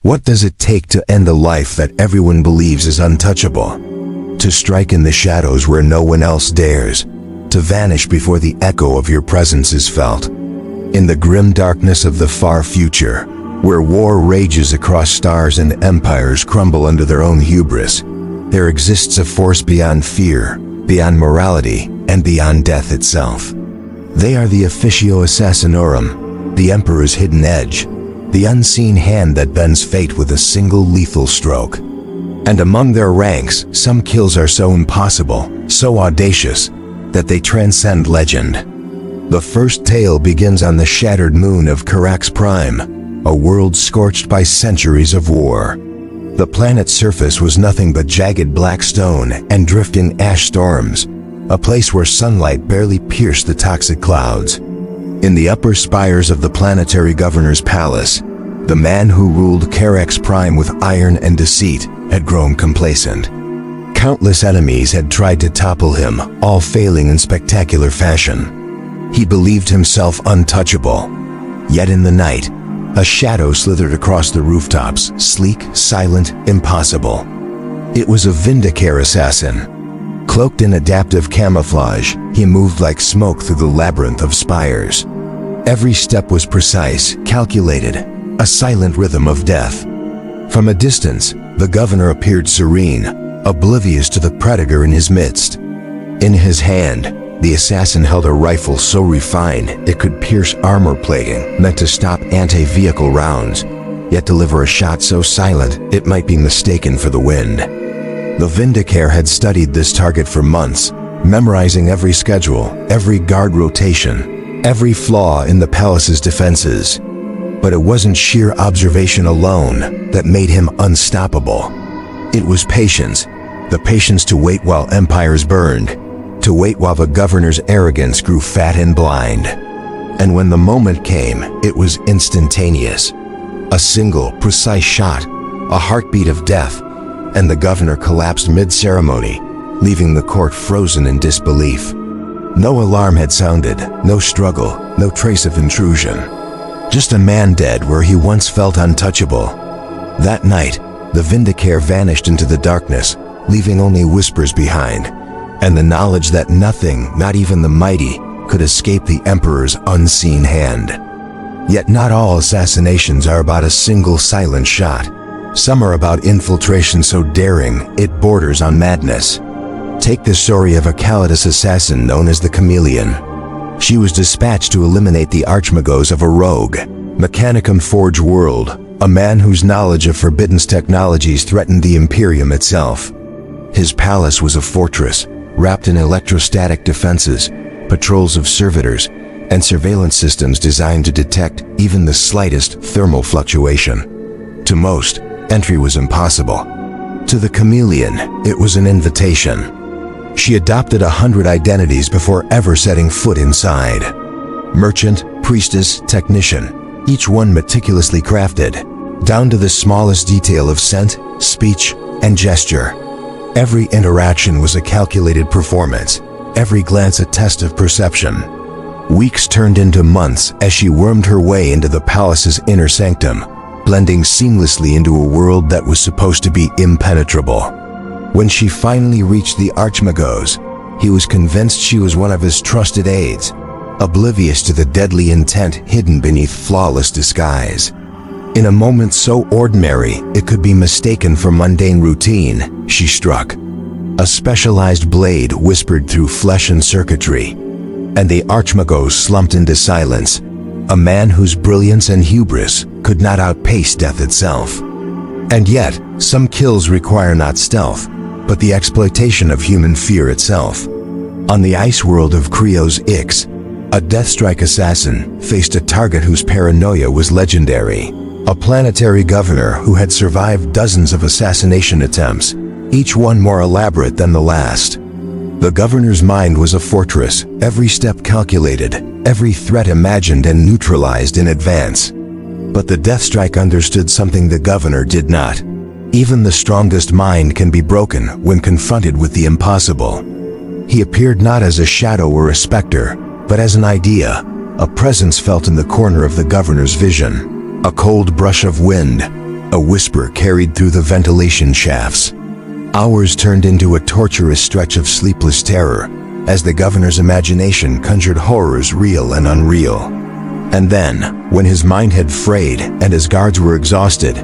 What does it take to end a life that everyone believes is untouchable? To strike in the shadows where no one else dares, to vanish before the echo of your presence is felt. In the grim darkness of the far future, where war rages across stars and empires crumble under their own hubris, there exists a force beyond fear, beyond morality, and beyond death itself. They are the Officio Assassinorum, the Emperor's hidden edge, the unseen hand that bends fate with a single lethal stroke. And among their ranks, some kills are so impossible, so audacious, that they transcend legend. The first tale begins on the shattered moon of Carax Prime, a world scorched by centuries of war. The planet's surface was nothing but jagged black stone and drifting ash storms, a place where sunlight barely pierced the toxic clouds. In the upper spires of the planetary governor's palace, the man who ruled Carax Prime with iron and deceit had grown complacent. Countless enemies had tried to topple him, all failing in spectacular fashion. He believed himself untouchable. Yet in the night, a shadow slithered across the rooftops, sleek, silent, impossible. It was a Vindicator assassin. Cloaked in adaptive camouflage, he moved like smoke through the labyrinth of spires. Every step was precise, calculated, a silent rhythm of death. From a distance, the governor appeared serene, oblivious to the predator in his midst. In his hand, the assassin held a rifle so refined it could pierce armor plating, meant to stop anti-vehicle rounds, yet deliver a shot so silent it might be mistaken for the wind. The Vindicator had studied this target for months, memorizing every schedule, every guard rotation, every flaw in the palace's defenses. But it wasn't sheer observation alone that made him unstoppable. It was patience, the patience to wait while empires burned, to wait while the governor's arrogance grew fat and blind. And when the moment came, it was instantaneous. A single, precise shot, a heartbeat of death, and the governor collapsed mid-ceremony, leaving the court frozen in disbelief. No alarm had sounded, no struggle, no trace of intrusion. Just a man dead where he once felt untouchable. That night, the Vindicator vanished into the darkness, leaving only whispers behind, and the knowledge that nothing, not even the mighty, could escape the Emperor's unseen hand. Yet not all assassinations are about a single silent shot. Some are about infiltration so daring, it borders on madness. Take the story of a Calidus assassin known as the Chameleon. She was dispatched to eliminate the archmagos of a rogue, Mechanicum Forge world, a man whose knowledge of forbidden technologies threatened the Imperium itself. His palace was a fortress, wrapped in electrostatic defenses, patrols of servitors, and surveillance systems designed to detect even the slightest thermal fluctuation. To most, entry was impossible. To the Chameleon, it was an invitation. She adopted 100 identities before ever setting foot inside. Merchant, priestess, technician, each one meticulously crafted, down to the smallest detail of scent, speech, and gesture. Every interaction was a calculated performance, every glance a test of perception. Weeks turned into months as she wormed her way into the palace's inner sanctum, blending seamlessly into a world that was supposed to be impenetrable. When she finally reached the Archmagos, he was convinced she was one of his trusted aides, oblivious to the deadly intent hidden beneath flawless disguise. In a moment so ordinary it could be mistaken for mundane routine, she struck. A specialized blade whispered through flesh and circuitry, and the Archmagos slumped into silence, a man whose brilliance and hubris could not outpace death itself. And yet, some kills require not stealth, but the exploitation of human fear itself. On the ice world of Krios Ix, a Deathstrike assassin faced a target whose paranoia was legendary. A planetary governor who had survived dozens of assassination attempts, each one more elaborate than the last. The governor's mind was a fortress, every step calculated, every threat imagined and neutralized in advance. But the Deathstrike understood something the governor did not. Even the strongest mind can be broken when confronted with the impossible. He appeared not as a shadow or a specter, but as an idea, a presence felt in the corner of the governor's vision. A cold brush of wind, a whisper carried through the ventilation shafts. Hours turned into a torturous stretch of sleepless terror as the governor's imagination conjured horrors real and unreal. And then, when his mind had frayed and his guards were exhausted,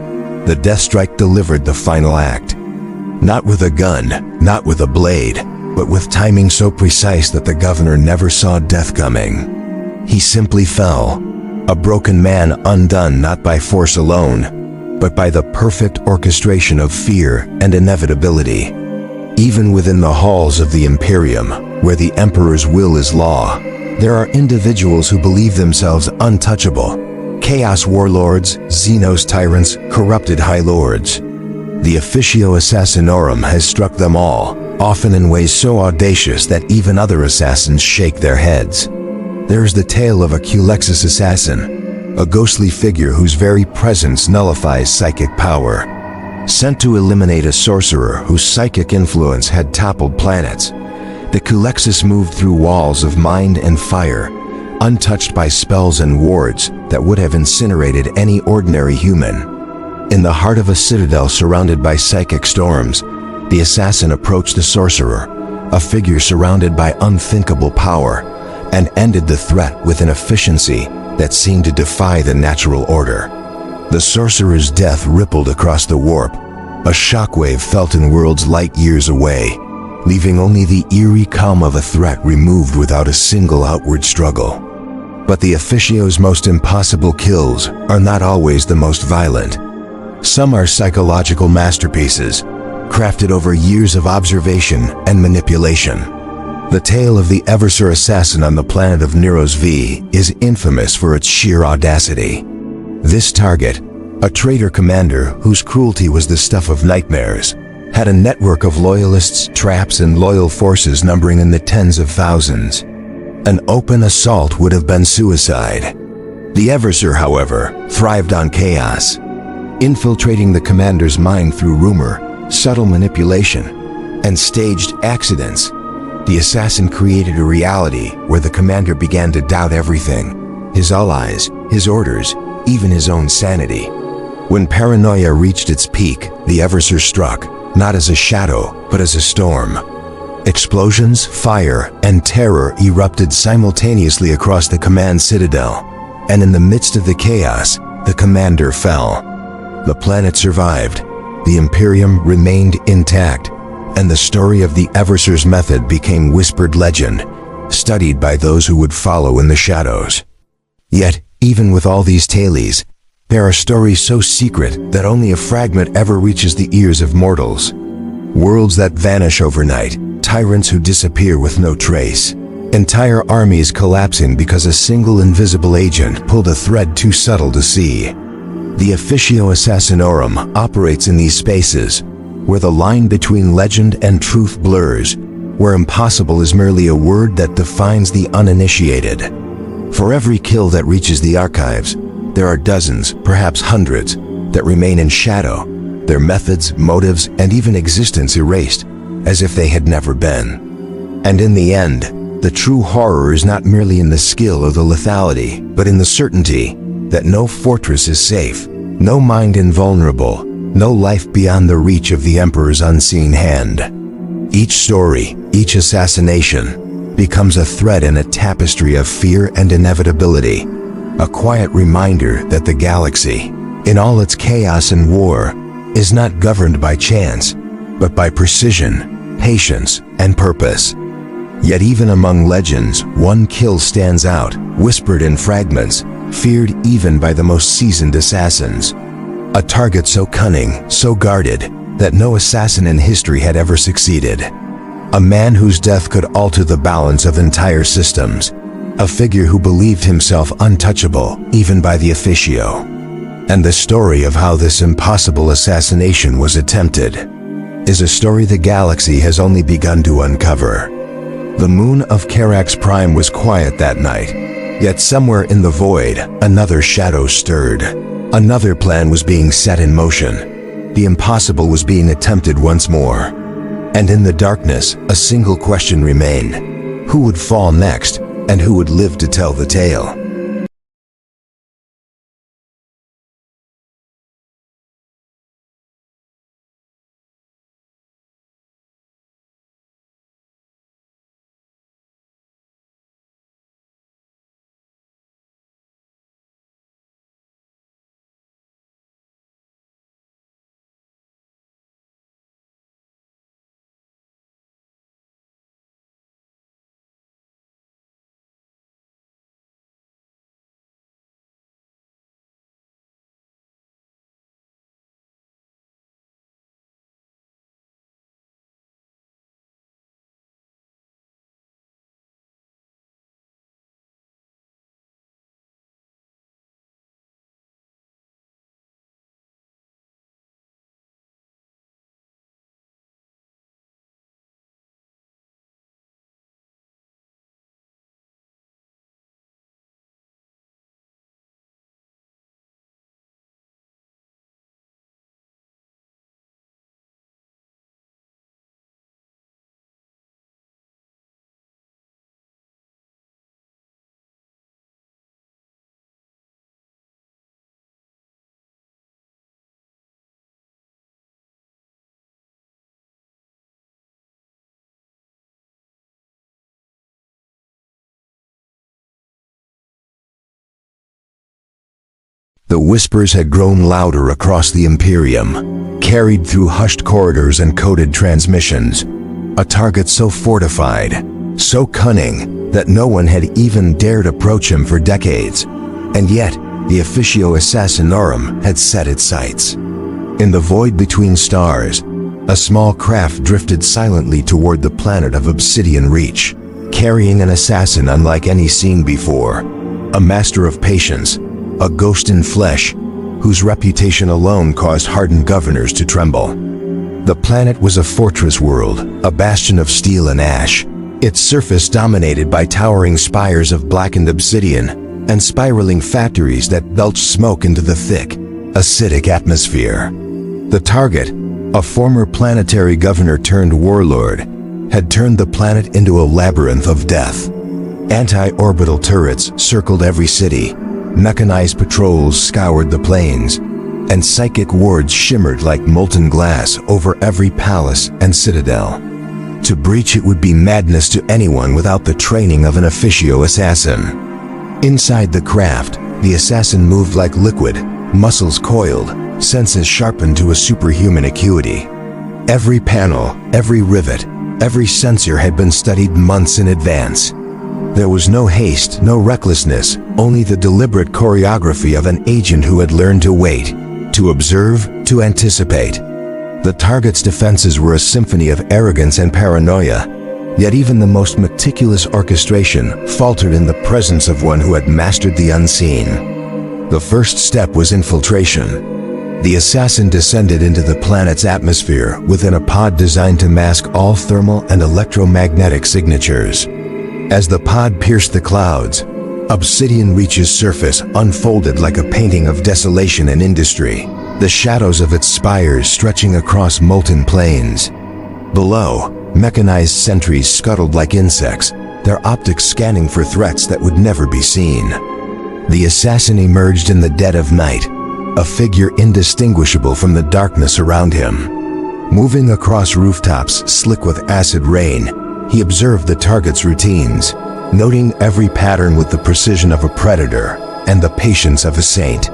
the death strike delivered the final act. Not with a gun, not with a blade, but with timing so precise that the governor never saw death coming. He simply fell, a broken man undone not by force alone, but by the perfect orchestration of fear and inevitability. Even within the halls of the Imperium, where the Emperor's will is law, there are individuals who believe themselves untouchable. Chaos warlords, Xenos tyrants, corrupted high lords. The Officio Assassinorum has struck them all, often in ways so audacious that even other assassins shake their heads. There is the tale of a Culexus assassin, a ghostly figure whose very presence nullifies psychic power. Sent to eliminate a sorcerer whose psychic influence had toppled planets, the Culexus moved through walls of mind and fire, untouched by spells and wards that would have incinerated any ordinary human. In the heart of a citadel surrounded by psychic storms, the assassin approached the sorcerer, a figure surrounded by unthinkable power, and ended the threat with an efficiency that seemed to defy the natural order. The sorcerer's death rippled across the warp, a shockwave felt in worlds light years away, leaving only the eerie calm of a threat removed without a single outward struggle. But the Officio's most impossible kills are not always the most violent. Some are psychological masterpieces, crafted over years of observation and manipulation. The tale of the Eversur assassin on the planet of Neros V is infamous for its sheer audacity. This target, a traitor commander whose cruelty was the stuff of nightmares, had a network of loyalists, traps, and loyal forces numbering in the tens of thousands. An open assault would have been suicide. The Eversur, however, thrived on chaos. Infiltrating the commander's mind through rumor, subtle manipulation, and staged accidents, the assassin created a reality where the commander began to doubt everything: his allies, his orders, even his own sanity. When paranoia reached its peak, the Eversur struck, not as a shadow, but as a storm. Explosions, fire, and terror erupted simultaneously across the command citadel, and in the midst of the chaos, the commander fell. The planet survived, the Imperium remained intact, and the story of the Eversur's method became whispered legend, studied by those who would follow in the shadows. Yet, even with all these tales, there are stories so secret that only a fragment ever reaches the ears of mortals. Worlds that vanish overnight, tyrants who disappear with no trace, entire armies collapsing because a single invisible agent pulled a thread too subtle to see. The Officio Assassinorum operates in these spaces, where the line between legend and truth blurs, where impossible is merely a word that defines the uninitiated. For every kill that reaches the archives, there are dozens, perhaps hundreds, that remain in shadow, their methods, motives, and even existence erased, as if they had never been. And in the end, the true horror is not merely in the skill or the lethality, but in the certainty that no fortress is safe, no mind invulnerable, no life beyond the reach of the Emperor's unseen hand. Each story, each assassination, becomes a thread in a tapestry of fear and inevitability, a quiet reminder that the galaxy, in all its chaos and war, is not governed by chance, but by precision, patience, and purpose. Yet even among legends, one kill stands out, whispered in fragments, feared even by the most seasoned assassins. A target so cunning, so guarded, that no assassin in history had ever succeeded. A man whose death could alter the balance of entire systems. A figure who believed himself untouchable, even by the Officio. And the story of how this impossible assassination was attempted is a story the galaxy has only begun to uncover. The moon of Carax Prime was quiet that night, yet somewhere in the void, another shadow stirred. Another plan was being set in motion. The impossible was being attempted once more. And in the darkness, a single question remained: who would fall next, and who would live to tell the tale? The whispers had grown louder across the Imperium, carried through hushed corridors and coded transmissions. A target so fortified, so cunning, that no one had even dared approach him for decades. And yet, the Officio Assassinorum had set its sights. In the void between stars, a small craft drifted silently toward the planet of Obsidian Reach, carrying an assassin unlike any seen before. A master of patience, a ghost in flesh, whose reputation alone caused hardened governors to tremble. The planet was a fortress world, a bastion of steel and ash, its surface dominated by towering spires of blackened obsidian and spiraling factories that belched smoke into the thick, acidic atmosphere. The target, a former planetary governor turned warlord, had turned the planet into a labyrinth of death. Anti-orbital turrets circled every city, mechanized patrols scoured the plains, and psychic wards shimmered like molten glass over every palace and citadel. To breach it would be madness to anyone without the training of an officio assassin. Inside the craft, the assassin moved like liquid, muscles coiled, senses sharpened to a superhuman acuity. Every panel, every rivet, every sensor had been studied months in advance. There was no haste, no recklessness, only the deliberate choreography of an agent who had learned to wait, to observe, to anticipate. The target's defenses were a symphony of arrogance and paranoia, yet even the most meticulous orchestration faltered in the presence of one who had mastered the unseen. The first step was infiltration. The assassin descended into the planet's atmosphere within a pod designed to mask all thermal and electromagnetic signatures. As the pod pierced the clouds, Obsidian Reach's surface unfolded like a painting of desolation and industry, the shadows of its spires stretching across molten plains. Below, mechanized sentries scuttled like insects, their optics scanning for threats that would never be seen. The assassin emerged in the dead of night, a figure indistinguishable from the darkness around him. Moving across rooftops slick with acid rain, he observed the target's routines, noting every pattern with the precision of a predator and the patience of a saint.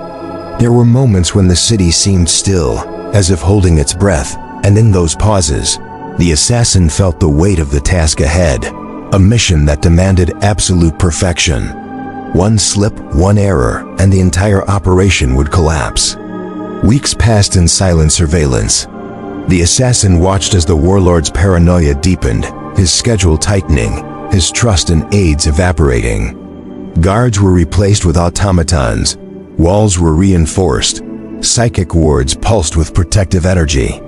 There were moments when the city seemed still, as if holding its breath, and in those pauses, the assassin felt the weight of the task ahead, a mission that demanded absolute perfection. One slip, one error, and the entire operation would collapse. Weeks passed in silent surveillance. The assassin watched as the warlord's paranoia deepened, his schedule tightening, his trust in aides evaporating. Guards were replaced with automatons, walls were reinforced, psychic wards pulsed with protective energy.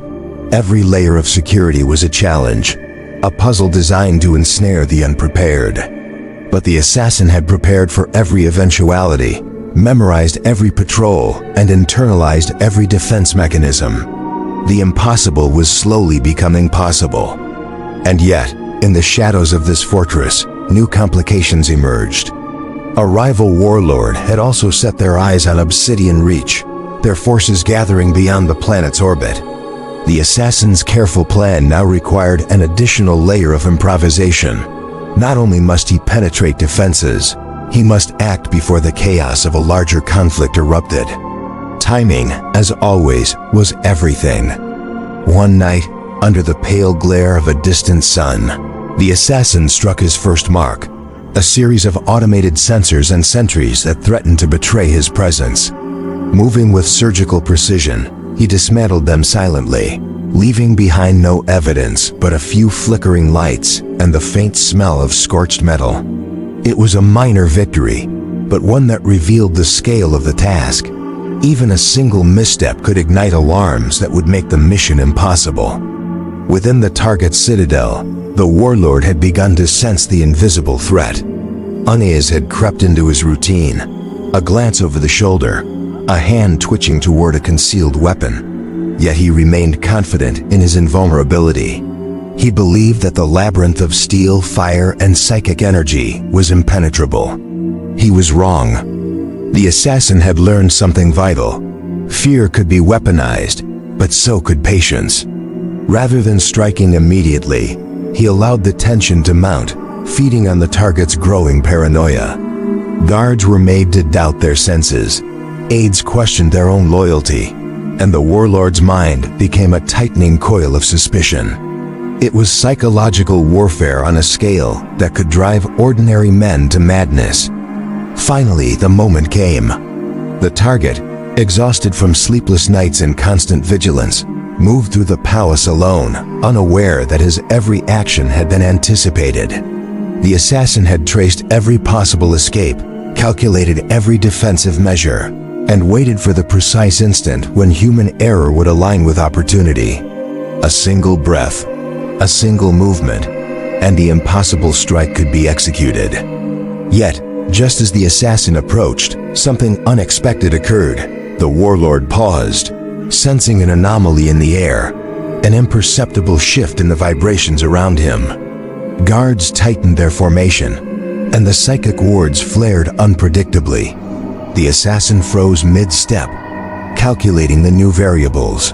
Every layer of security was a challenge, a puzzle designed to ensnare the unprepared. But the assassin had prepared for every eventuality, memorized every patrol, and internalized every defense mechanism. The impossible was slowly becoming possible. And yet, in the shadows of this fortress, new complications emerged. A rival warlord had also set their eyes on Obsidian Reach, their forces gathering beyond the planet's orbit. The assassin's careful plan now required an additional layer of improvisation. Not only must he penetrate defenses, he must act before the chaos of a larger conflict erupted. Timing, as always, was everything. One night, under the pale glare of a distant sun, the assassin struck his first mark, a series of automated sensors and sentries that threatened to betray his presence. Moving with surgical precision, he dismantled them silently, leaving behind no evidence but a few flickering lights and the faint smell of scorched metal. It was a minor victory, but one that revealed the scale of the task. Even a single misstep could ignite alarms that would make the mission impossible. Within the target's citadel, the warlord had begun to sense the invisible threat. Unease had crept into his routine, a glance over the shoulder, a hand twitching toward a concealed weapon. Yet he remained confident in his invulnerability. He believed that the labyrinth of steel, fire, and psychic energy was impenetrable. He was wrong. The assassin had learned something vital. Fear could be weaponized, but so could patience. Rather than striking immediately, he allowed the tension to mount, feeding on the target's growing paranoia. Guards were made to doubt their senses, aides questioned their own loyalty, and the warlord's mind became a tightening coil of suspicion. It was psychological warfare on a scale that could drive ordinary men to madness. Finally, the moment came. The target, exhausted from sleepless nights and constant vigilance, moved through the palace alone, unaware that his every action had been anticipated. The assassin had traced every possible escape, calculated every defensive measure, and waited for the precise instant when human error would align with opportunity. A single breath, a single movement, and the impossible strike could be executed. Yet, just as the assassin approached, something unexpected occurred. The warlord paused, sensing an anomaly in the air, an imperceptible shift in the vibrations around him. Guards tightened their formation, and the psychic wards flared unpredictably. The assassin froze mid-step, calculating the new variables.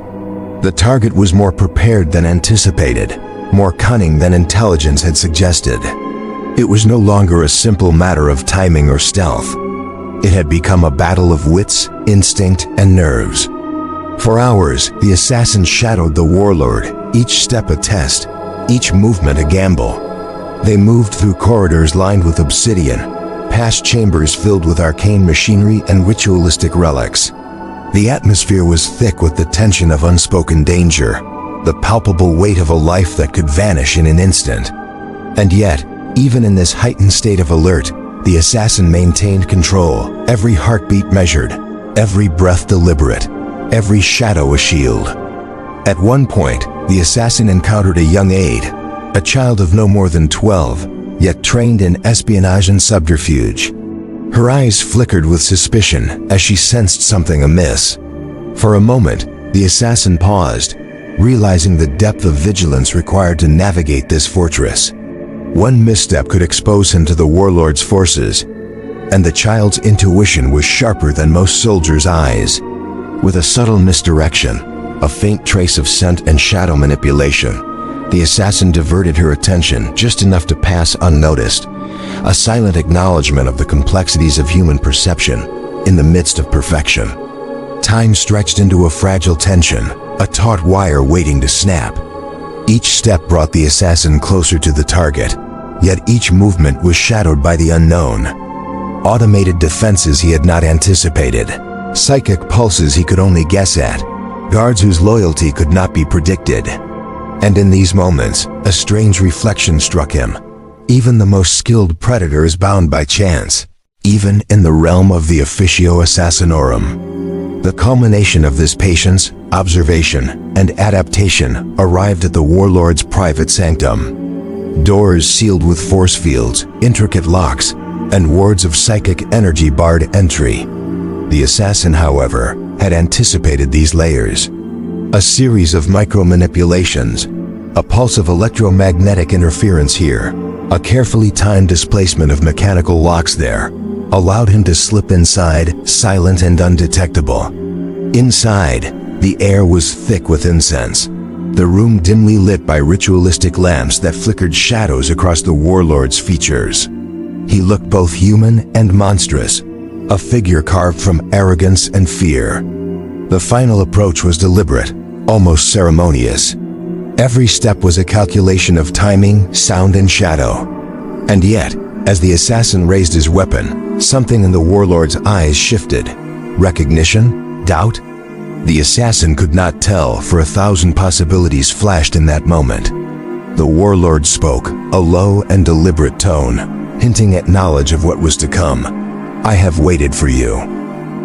The target was more prepared than anticipated, more cunning than intelligence had suggested. It was no longer a simple matter of timing or stealth. It had become a battle of wits, instinct, and nerves. For hours, the assassin shadowed the warlord, each step a test, each movement a gamble. They moved through corridors lined with obsidian, past chambers filled with arcane machinery and ritualistic relics. The atmosphere was thick with the tension of unspoken danger, the palpable weight of a life that could vanish in an instant. And yet, even in this heightened state of alert, the assassin maintained control, every heartbeat measured, every breath deliberate, every shadow a shield. At one point, the assassin encountered a young aide, a child of no more than 12, yet trained in espionage and subterfuge. Her eyes flickered with suspicion as she sensed something amiss. For a moment, the assassin paused, realizing the depth of vigilance required to navigate this fortress. One misstep could expose him to the warlord's forces, and the child's intuition was sharper than most soldiers' eyes. With a subtle misdirection, a faint trace of scent and shadow manipulation, the assassin diverted her attention just enough to pass unnoticed, a silent acknowledgement of the complexities of human perception in the midst of perfection. Time stretched into a fragile tension, a taut wire waiting to snap. Each step brought the assassin closer to the target, yet each movement was shadowed by the unknown. Automated defenses he had not anticipated, psychic pulses he could only guess at, guards whose loyalty could not be predicted. And in these moments, a strange reflection struck him. Even the most skilled predator is bound by chance, even in the realm of the Officio Assassinorum. The culmination of this patience, observation, and adaptation arrived at the warlord's private sanctum. Doors sealed with force fields, intricate locks, and wards of psychic energy barred entry. The assassin, however, had anticipated these layers. A series of micro-manipulations, a pulse of electromagnetic interference here, a carefully timed displacement of mechanical locks there, allowed him to slip inside, silent and undetectable. Inside, the air was thick with incense, the room dimly lit by ritualistic lamps that flickered shadows across the warlord's features. He looked both human and monstrous, a figure carved from arrogance and fear. The final approach was deliberate, almost ceremonious. Every step was a calculation of timing, sound, and shadow. And yet, as the assassin raised his weapon, something in the warlord's eyes shifted. Recognition? Doubt? The assassin could not tell, for 1,000 possibilities flashed in that moment. The warlord spoke, a low and deliberate tone, hinting at knowledge of what was to come. "I have waited for you.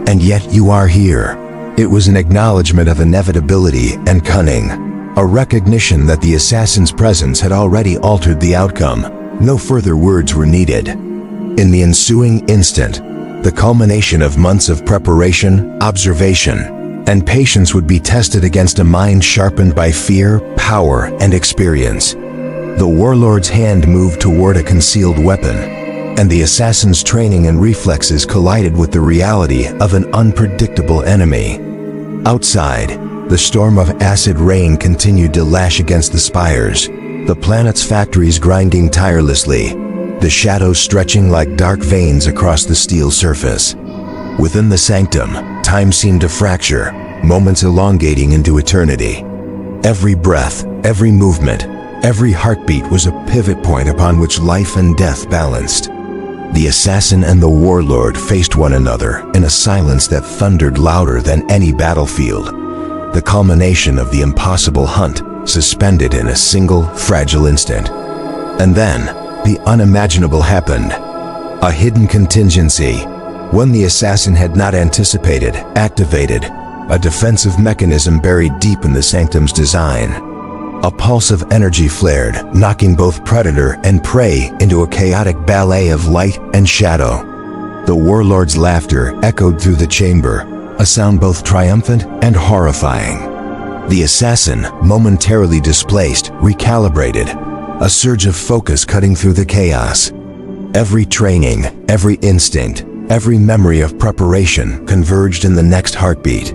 And yet you are here." It was an acknowledgement of inevitability and cunning, a recognition that the assassin's presence had already altered the outcome. No further words were needed. In the ensuing instant, the culmination of months of preparation, observation, and patience would be tested against a mind sharpened by fear, power, and experience. The warlord's hand moved toward a concealed weapon, and the assassin's training and reflexes collided with the reality of an unpredictable enemy. Outside, the storm of acid rain continued to lash against the spires, the planet's factories grinding tirelessly, the shadows stretching like dark veins across the steel surface. Within the sanctum, time seemed to fracture, moments elongating into eternity. Every breath, every movement, every heartbeat was a pivot point upon which life and death balanced. The assassin and the warlord faced one another in a silence that thundered louder than any battlefield, the culmination of the impossible hunt suspended in a single, fragile instant. And then, the unimaginable happened. A hidden contingency, one the assassin had not anticipated, activated, a defensive mechanism buried deep in the sanctum's design. A pulse of energy flared, knocking both predator and prey into a chaotic ballet of light and shadow. The warlord's laughter echoed through the chamber, a sound both triumphant and horrifying. The assassin, momentarily displaced, recalibrated, a surge of focus cutting through the chaos. Every training, every instinct, every memory of preparation converged in the next heartbeat.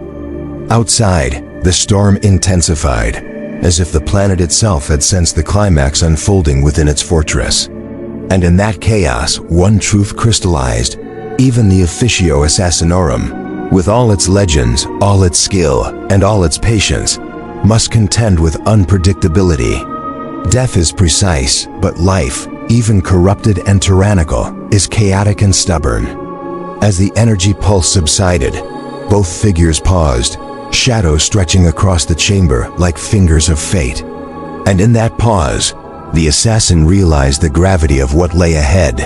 Outside, the storm intensified, as if the planet itself had sensed the climax unfolding within its fortress. And in that chaos, one truth crystallized: even the Officio Assassinorum, with all its legends, all its skill, and all its patience, must contend with unpredictability. Death is precise, but life, even corrupted and tyrannical, is chaotic and stubborn. As the energy pulse subsided, both figures paused, shadows stretching across the chamber like fingers of fate. And in that pause, the assassin realized the gravity of what lay ahead,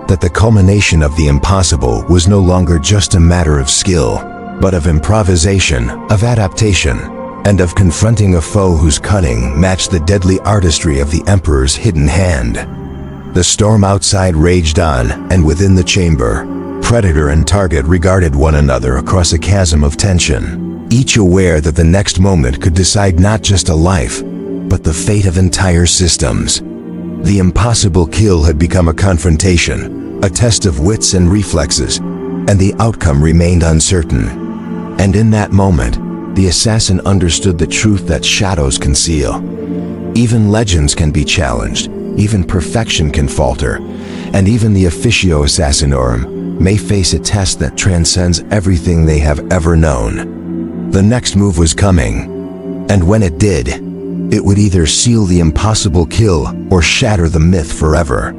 that the culmination of the impossible was no longer just a matter of skill, but of improvisation, of adaptation, and of confronting a foe whose cunning matched the deadly artistry of the Emperor's hidden hand. The storm outside raged on, and within the chamber, predator and target regarded one another across a chasm of tension, each aware that the next moment could decide not just a life, but the fate of entire systems. The impossible kill had become a confrontation, a test of wits and reflexes, and the outcome remained uncertain. And in that moment, the assassin understood the truth that shadows conceal. Even legends can be challenged, even perfection can falter, and even the Officio Assassinorum may face a test that transcends everything they have ever known. The next move was coming, and when it did, it would either seal the impossible kill or shatter the myth forever.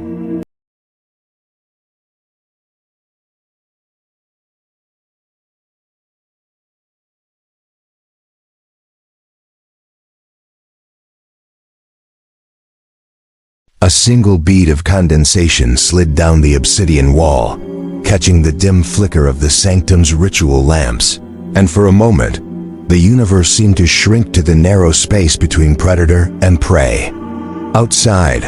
A single bead of condensation slid down the obsidian wall, catching the dim flicker of the sanctum's ritual lamps, and for a moment, the universe seemed to shrink to the narrow space between predator and prey. Outside,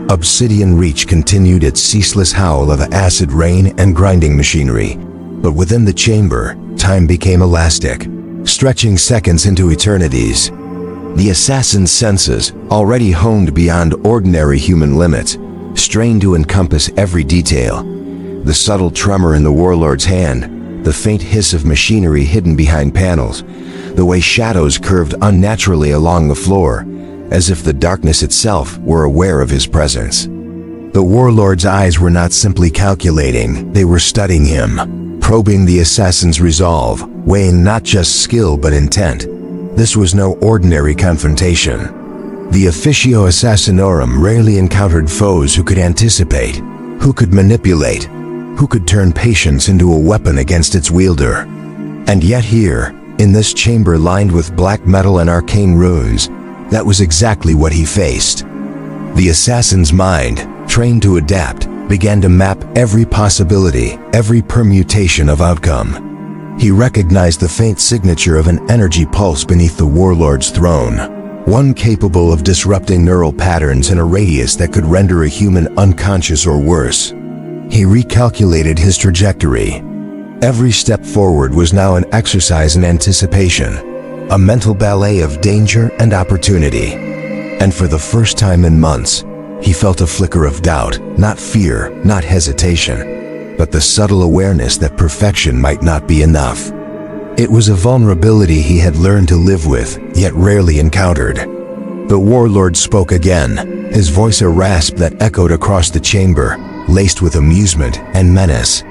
Obsidian Reach continued its ceaseless howl of acid rain and grinding machinery, but within the chamber, time became elastic, stretching seconds into eternities. The assassin's senses, already honed beyond ordinary human limits, strained to encompass every detail. The subtle tremor in the warlord's hand, the faint hiss of machinery hidden behind panels, the way shadows curved unnaturally along the floor, as if the darkness itself were aware of his presence. The warlord's eyes were not simply calculating, they were studying him, probing the assassin's resolve, weighing not just skill but intent. This was no ordinary confrontation. The Officio Assassinorum rarely encountered foes who could anticipate, who could manipulate, who could turn patience into a weapon against its wielder. And yet here, in this chamber lined with black metal and arcane runes, that was exactly what he faced. The assassin's mind, trained to adapt, began to map every possibility, every permutation of outcome. He recognized the faint signature of an energy pulse beneath the warlord's throne, one capable of disrupting neural patterns in a radius that could render a human unconscious or worse. He recalculated his trajectory. Every step forward was now an exercise in anticipation, a mental ballet of danger and opportunity. And for the first time in months, he felt a flicker of doubt, not fear, not hesitation, but the subtle awareness that perfection might not be enough. It was a vulnerability he had learned to live with, yet rarely encountered. The warlord spoke again, his voice a rasp that echoed across the chamber, laced with amusement and menace.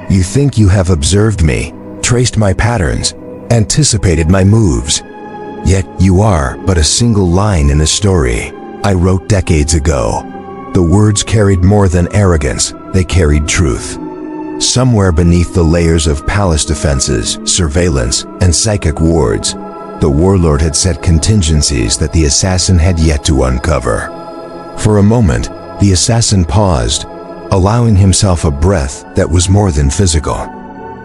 You think you have observed me, traced my patterns, anticipated my moves. Yet you are but a single line in a story I wrote decades ago. The words carried more than arrogance, they carried truth. Somewhere beneath the layers of palace defenses, surveillance, and psychic wards, the warlord had set contingencies that the assassin had yet to uncover. For a moment, the assassin paused, allowing himself a breath that was more than physical.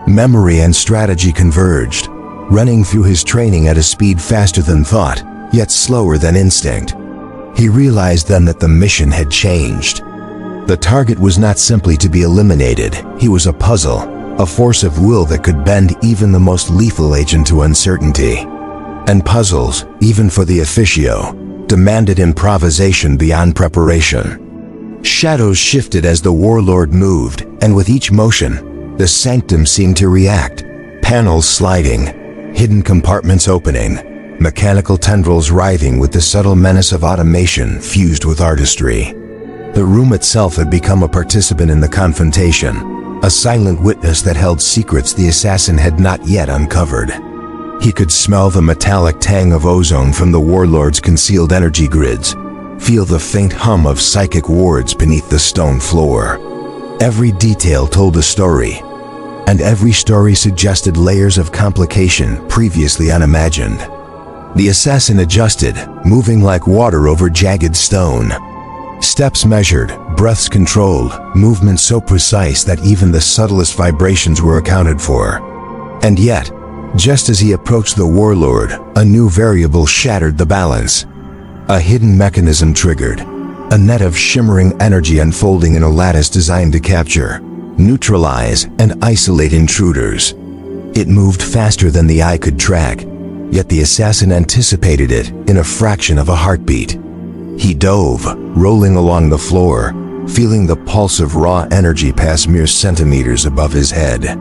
Memory and strategy converged, running through his training at a speed faster than thought, yet slower than instinct. He realized then that the mission had changed. The target was not simply to be eliminated, he was a puzzle, a force of will that could bend even the most lethal agent to uncertainty. And puzzles, even for the officio, demanded improvisation beyond preparation. Shadows shifted as the warlord moved, and with each motion, the sanctum seemed to react. Panels sliding, hidden compartments opening, mechanical tendrils writhing with the subtle menace of automation fused with artistry. The room itself had become a participant in the confrontation, a silent witness that held secrets the assassin had not yet uncovered. He could smell the metallic tang of ozone from the warlord's concealed energy grids, feel the faint hum of psychic wards beneath the stone floor. Every detail told a story, and every story suggested layers of complication previously unimagined. The assassin adjusted, moving like water over jagged stone. Steps measured, breaths controlled, movements so precise that even the subtlest vibrations were accounted for. And yet, just as he approached the warlord, a new variable shattered the balance. A hidden mechanism triggered, a net of shimmering energy unfolding in a lattice designed to capture, neutralize, and isolate intruders. It moved faster than the eye could track, yet the assassin anticipated it in a fraction of a heartbeat. He dove, rolling along the floor, feeling the pulse of raw energy pass mere centimeters above his head.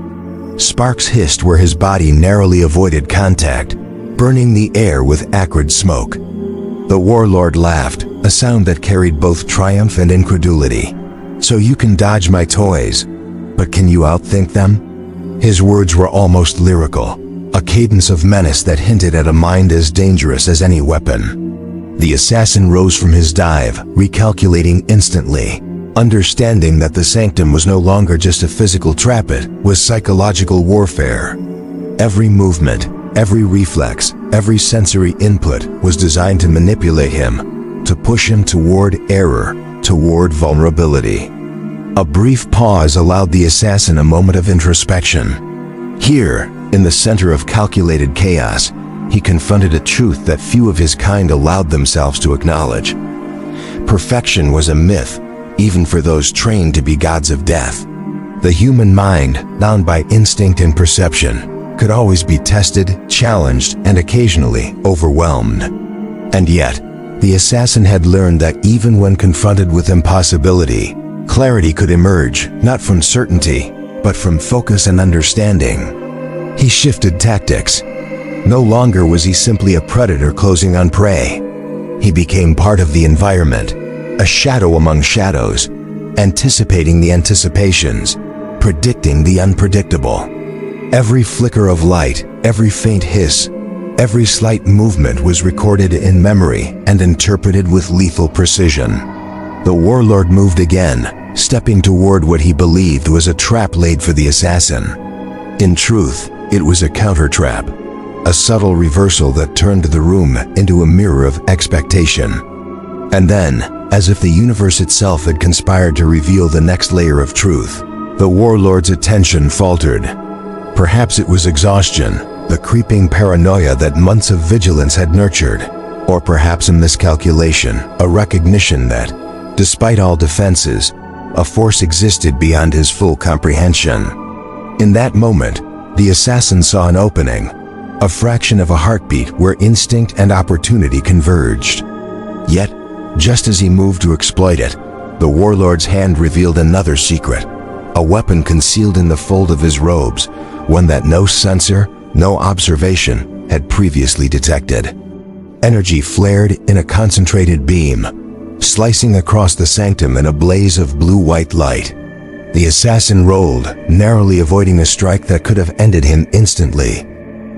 Sparks hissed where his body narrowly avoided contact, burning the air with acrid smoke. The warlord laughed, a sound that carried both triumph and incredulity. "So you can dodge my toys, but can you outthink them?" His words were almost lyrical, a cadence of menace that hinted at a mind as dangerous as any weapon. The assassin rose from his dive, recalculating instantly, understanding that the sanctum was no longer just a physical trap, it was psychological warfare. Every movement, every reflex, every sensory input was designed to manipulate him, to push him toward error, toward vulnerability. A brief pause allowed the assassin a moment of introspection. Here, in the center of calculated chaos, he confronted a truth that few of his kind allowed themselves to acknowledge. Perfection was a myth, even for those trained to be gods of death. The human mind, bound by instinct and perception, could always be tested, challenged, and occasionally overwhelmed. And yet, the assassin had learned that even when confronted with impossibility, clarity could emerge, not from certainty, but from focus and understanding. He shifted tactics. No longer was he simply a predator closing on prey. He became part of the environment, a shadow among shadows, anticipating the anticipations, predicting the unpredictable. Every flicker of light, every faint hiss, every slight movement was recorded in memory and interpreted with lethal precision. The warlord moved again, stepping toward what he believed was a trap laid for the assassin. In truth, it was a counter-trap, a subtle reversal that turned the room into a mirror of expectation. And then, as if the universe itself had conspired to reveal the next layer of truth, the warlord's attention faltered. Perhaps it was exhaustion, the creeping paranoia that months of vigilance had nurtured, or perhaps a miscalculation, a recognition that, despite all defenses, a force existed beyond his full comprehension. In that moment, the assassin saw an opening, a fraction of a heartbeat where instinct and opportunity converged. Yet, just as he moved to exploit it, the warlord's hand revealed another secret, a weapon concealed in the fold of his robes, one that no sensor, no observation had previously detected. Energy flared in a concentrated beam, slicing across the sanctum in a blaze of blue-white light. The assassin rolled, narrowly avoiding a strike that could have ended him instantly.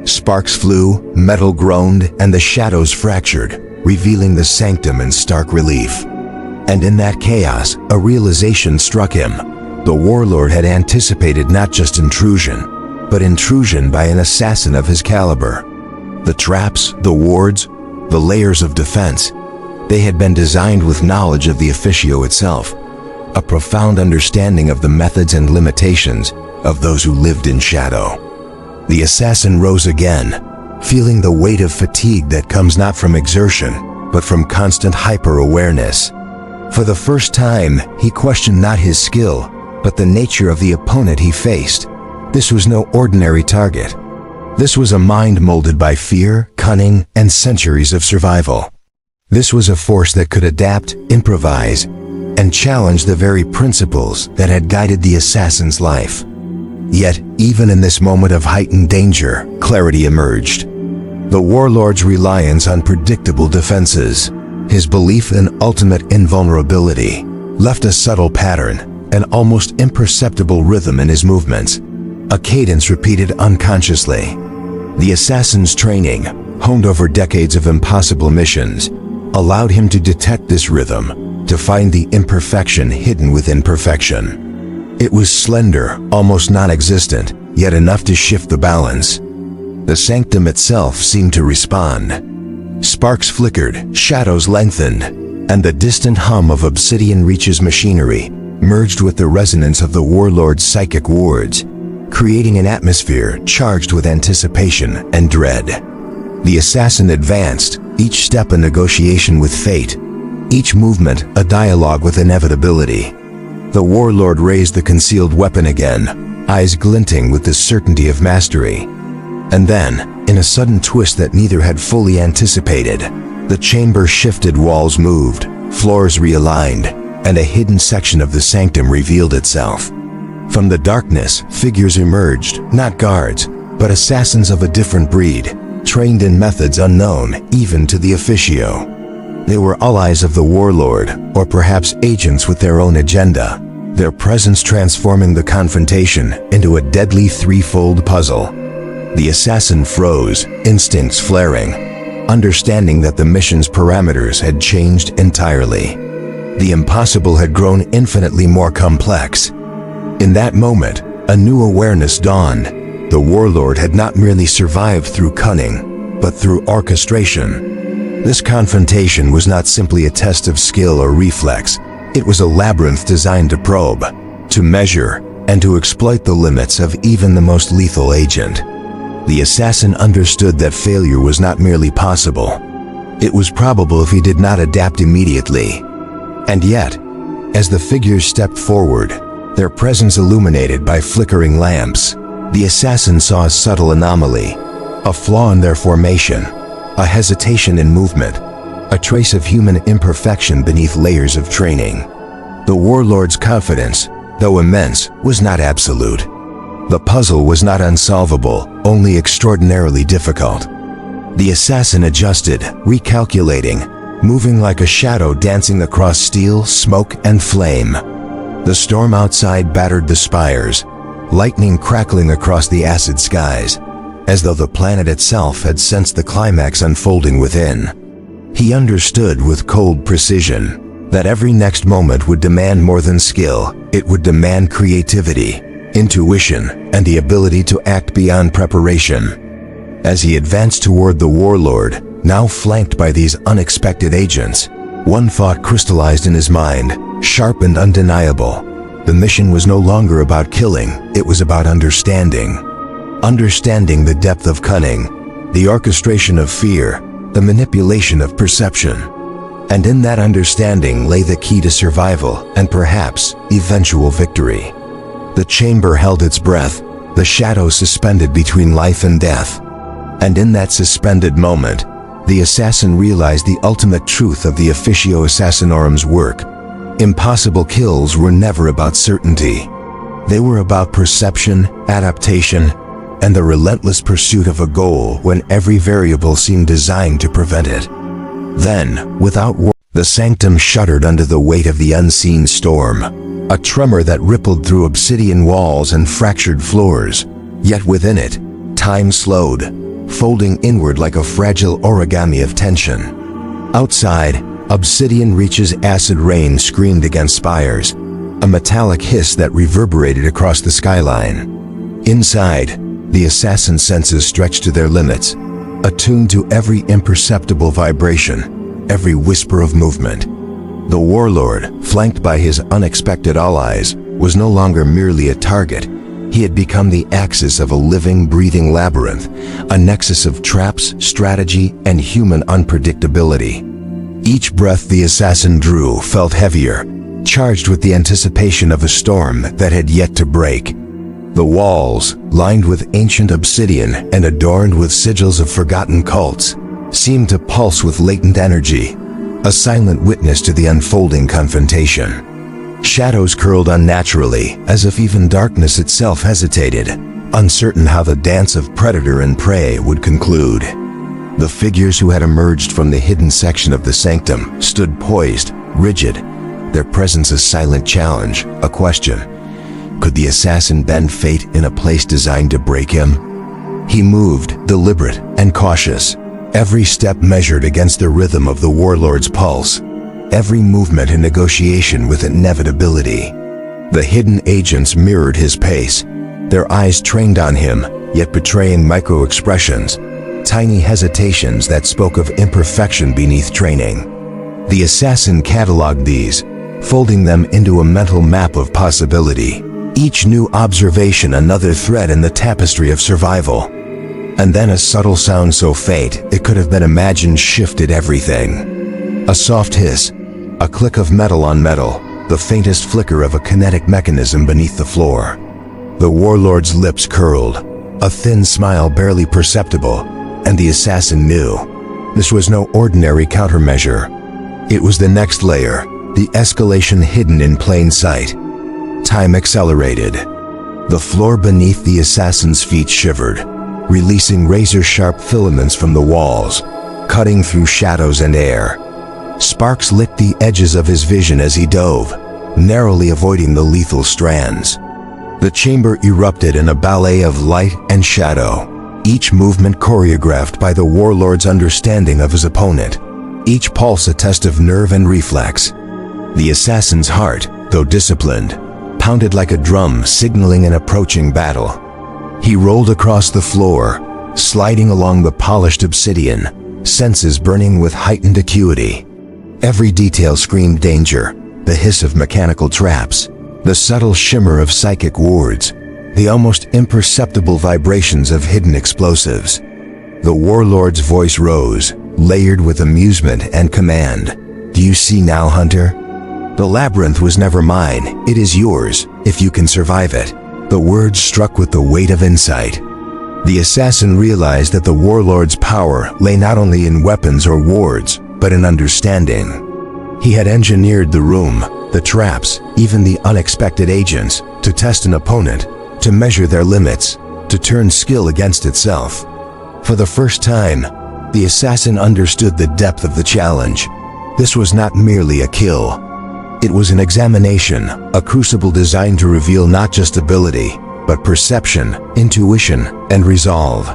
Sparks flew, metal groaned, and the shadows fractured, revealing the sanctum in stark relief. And in that chaos, a realization struck him. The warlord had anticipated not just intrusion, but intrusion by an assassin of his caliber. The traps, the wards, the layers of defense, they had been designed with knowledge of the Officio itself, a profound understanding of the methods and limitations of those who lived in shadow. The assassin rose again, feeling the weight of fatigue that comes not from exertion, but from constant hyper-awareness. For the first time, he questioned not his skill, but the nature of the opponent he faced. This was no ordinary target. This was a mind molded by fear, cunning, and centuries of survival. This was a force that could adapt, improvise, and challenge the very principles that had guided the assassin's life. Yet, even in this moment of heightened danger, clarity emerged. The warlord's reliance on predictable defenses, his belief in ultimate invulnerability, left a subtle pattern, an almost imperceptible rhythm in his movements, a cadence repeated unconsciously. The assassin's training, honed over decades of impossible missions, allowed him to detect this rhythm, to find the imperfection hidden within perfection. It was slender, almost non-existent, yet enough to shift the balance. The sanctum itself seemed to respond. Sparks flickered, shadows lengthened, and the distant hum of Obsidian Reach's machinery merged with the resonance of the warlord's psychic wards, creating an atmosphere charged with anticipation and dread. The assassin advanced, each step a negotiation with fate, each movement a dialogue with inevitability. The warlord raised the concealed weapon again, eyes glinting with the certainty of mastery. And then, in a sudden twist that neither had fully anticipated, the chamber shifted, walls moved, floors realigned, and a hidden section of the sanctum revealed itself. From the darkness, figures emerged, not guards, but assassins of a different breed, trained in methods unknown even to the Officio. They were allies of the warlord, or perhaps agents with their own agenda, their presence transforming the confrontation into a deadly threefold puzzle. The assassin froze, instincts flaring, understanding that the mission's parameters had changed entirely. The impossible had grown infinitely more complex. In that moment, a new awareness dawned. The warlord had not merely survived through cunning, but through orchestration. This confrontation was not simply a test of skill or reflex. It was a labyrinth designed to probe, to measure, and to exploit the limits of even the most lethal agent. The assassin understood that failure was not merely possible. It was probable if he did not adapt immediately. And yet, as the figures stepped forward, their presence illuminated by flickering lamps, the assassin saw a subtle anomaly, a flaw in their formation, a hesitation in movement, a trace of human imperfection beneath layers of training. The warlord's confidence, though immense, was not absolute. The puzzle was not unsolvable, only extraordinarily difficult. The assassin adjusted, recalculating, moving like a shadow dancing across steel, smoke, and flame. The storm outside battered the spires, lightning crackling across the acid skies, as though the planet itself had sensed the climax unfolding within. He understood with cold precision that every next moment would demand more than skill. It would demand creativity, intuition, and the ability to act beyond preparation. As he advanced toward the warlord, now flanked by these unexpected agents, one thought crystallized in his mind, sharp and undeniable. The mission was no longer about killing, it was about understanding. Understanding the depth of cunning, the orchestration of fear, the manipulation of perception. And in that understanding lay the key to survival and perhaps eventual victory. The chamber held its breath, the shadow suspended between life and death. And in that suspended moment, the assassin realized the ultimate truth of the Officio Assassinorum's work. Impossible kills were never about certainty. They were about perception, adaptation, and the relentless pursuit of a goal when every variable seemed designed to prevent it. Then, without The sanctum shuddered under the weight of the unseen storm, a tremor that rippled through obsidian walls and fractured floors. Yet within it, time slowed, folding inward like a fragile origami of tension. Outside, obsidian reaches acid rain screamed against spires, a metallic hiss that reverberated across the skyline. Inside, the assassin's senses stretched to their limits, attuned to every imperceptible vibration, every whisper of movement. The warlord, flanked by his unexpected allies, was no longer merely a target. He had become the axis of a living, breathing labyrinth, a nexus of traps, strategy, and human unpredictability. Each breath the assassin drew felt heavier, charged with the anticipation of a storm that had yet to break. The walls, lined with ancient obsidian and adorned with sigils of forgotten cults, seemed to pulse with latent energy, a silent witness to the unfolding confrontation. Shadows curled unnaturally, as if even darkness itself hesitated, uncertain how the dance of predator and prey would conclude. The figures who had emerged from the hidden section of the sanctum stood poised, rigid, their presence a silent challenge, a question. Could the assassin bend fate in a place designed to break him? He moved, deliberate and cautious, every step measured against the rhythm of the warlord's pulse, every movement in negotiation with inevitability. The hidden agents mirrored his pace, their eyes trained on him, yet betraying micro-expressions, tiny hesitations that spoke of imperfection beneath training. The assassin cataloged these, folding them into a mental map of possibility, each new observation another thread in the tapestry of survival. And then a subtle sound so faint it could have been imagined shifted everything. A soft hiss, a click of metal on metal, the faintest flicker of a kinetic mechanism beneath the floor. The warlord's lips curled, a thin smile barely perceptible, and the assassin knew. This was no ordinary countermeasure. It was the next layer, the escalation hidden in plain sight. Time accelerated. The floor beneath the assassin's feet shivered, releasing razor-sharp filaments from the walls, cutting through shadows and air. Sparks lit the edges of his vision as he dove, narrowly avoiding the lethal strands. The chamber erupted in a ballet of light and shadow, each movement choreographed by the warlord's understanding of his opponent, each pulse a test of nerve and reflex. The assassin's heart, though disciplined, pounded like a drum signaling an approaching battle. He rolled across the floor, sliding along the polished obsidian, senses burning with heightened acuity. Every detail screamed danger, the hiss of mechanical traps, the subtle shimmer of psychic wards, the almost imperceptible vibrations of hidden explosives. The warlord's voice rose, layered with amusement and command. Do you see now, Hunter? The labyrinth was never mine, it is yours, if you can survive it. The words struck with the weight of insight. The assassin realized that the warlord's power lay not only in weapons or wards, but in understanding. He had engineered the room, the traps, even the unexpected agents, to test an opponent, to measure their limits, to turn skill against itself. For the first time, the assassin understood the depth of the challenge. This was not merely a kill. It was an examination, a crucible designed to reveal not just ability, but perception, intuition, and resolve.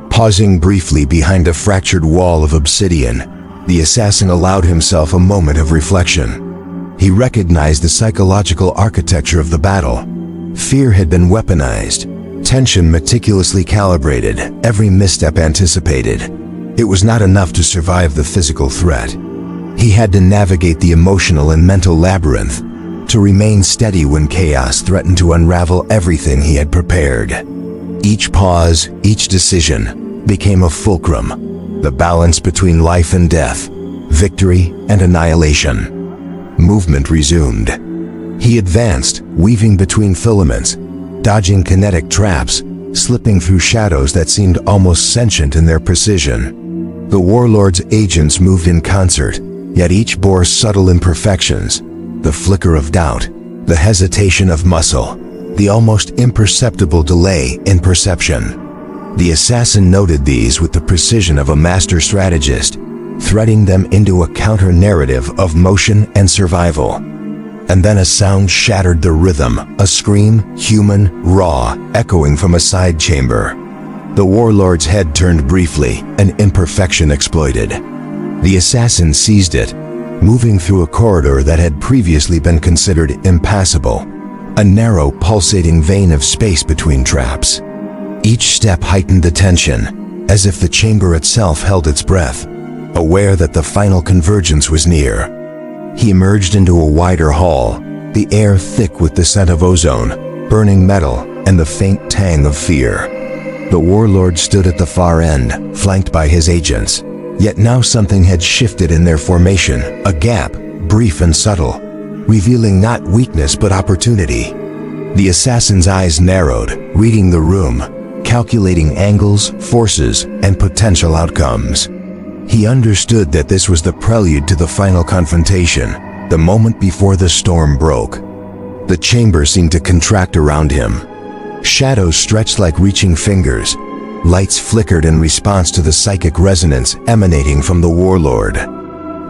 Pausing briefly behind a fractured wall of obsidian, the assassin allowed himself a moment of reflection. He recognized the psychological architecture of the battle. Fear had been weaponized, tension meticulously calibrated, every misstep anticipated. It was not enough to survive the physical threat. He had to navigate the emotional and mental labyrinth, to remain steady when chaos threatened to unravel everything he had prepared. Each pause, each decision, became a fulcrum, the balance between life and death, victory and annihilation. Movement resumed. He advanced, weaving between filaments, dodging kinetic traps, slipping through shadows that seemed almost sentient in their precision. The warlord's agents moved in concert, yet each bore subtle imperfections, the flicker of doubt, the hesitation of muscle, the almost imperceptible delay in perception. The assassin noted these with the precision of a master strategist, threading them into a counter-narrative of motion and survival. And then a sound shattered the rhythm, a scream, human, raw, echoing from a side chamber. The warlord's head turned briefly, an imperfection exploited. The assassin seized it, moving through a corridor that had previously been considered impassable, a narrow, pulsating vein of space between traps. Each step heightened the tension, as if the chamber itself held its breath, aware that the final convergence was near. He emerged into a wider hall, the air thick with the scent of ozone, burning metal, and the faint tang of fear. The warlord stood at the far end, flanked by his agents. Yet now something had shifted in their formation, a gap, brief and subtle, revealing not weakness but opportunity. The assassin's eyes narrowed, reading the room, calculating angles, forces, and potential outcomes. He understood that this was the prelude to the final confrontation, the moment before the storm broke. The chamber seemed to contract around him. Shadows stretched like reaching fingers. Lights flickered in response to the psychic resonance emanating from the warlord.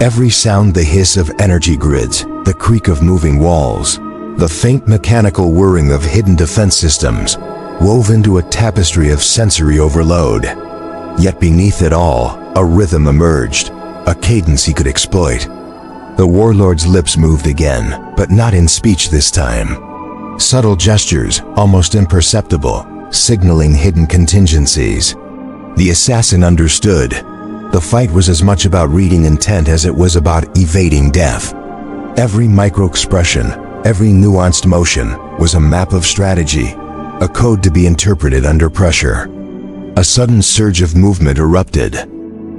Every sound, the hiss of energy grids, the creak of moving walls, the faint mechanical whirring of hidden defense systems, wove into a tapestry of sensory overload. Yet beneath it all, a rhythm emerged, a cadence he could exploit. The warlord's lips moved again, but not in speech this time. Subtle gestures, almost imperceptible, signaling hidden contingencies. The assassin understood. The fight was as much about reading intent as it was about evading death. Every micro-expression, every nuanced motion was a map of strategy, a code to be interpreted under pressure. A sudden surge of movement erupted.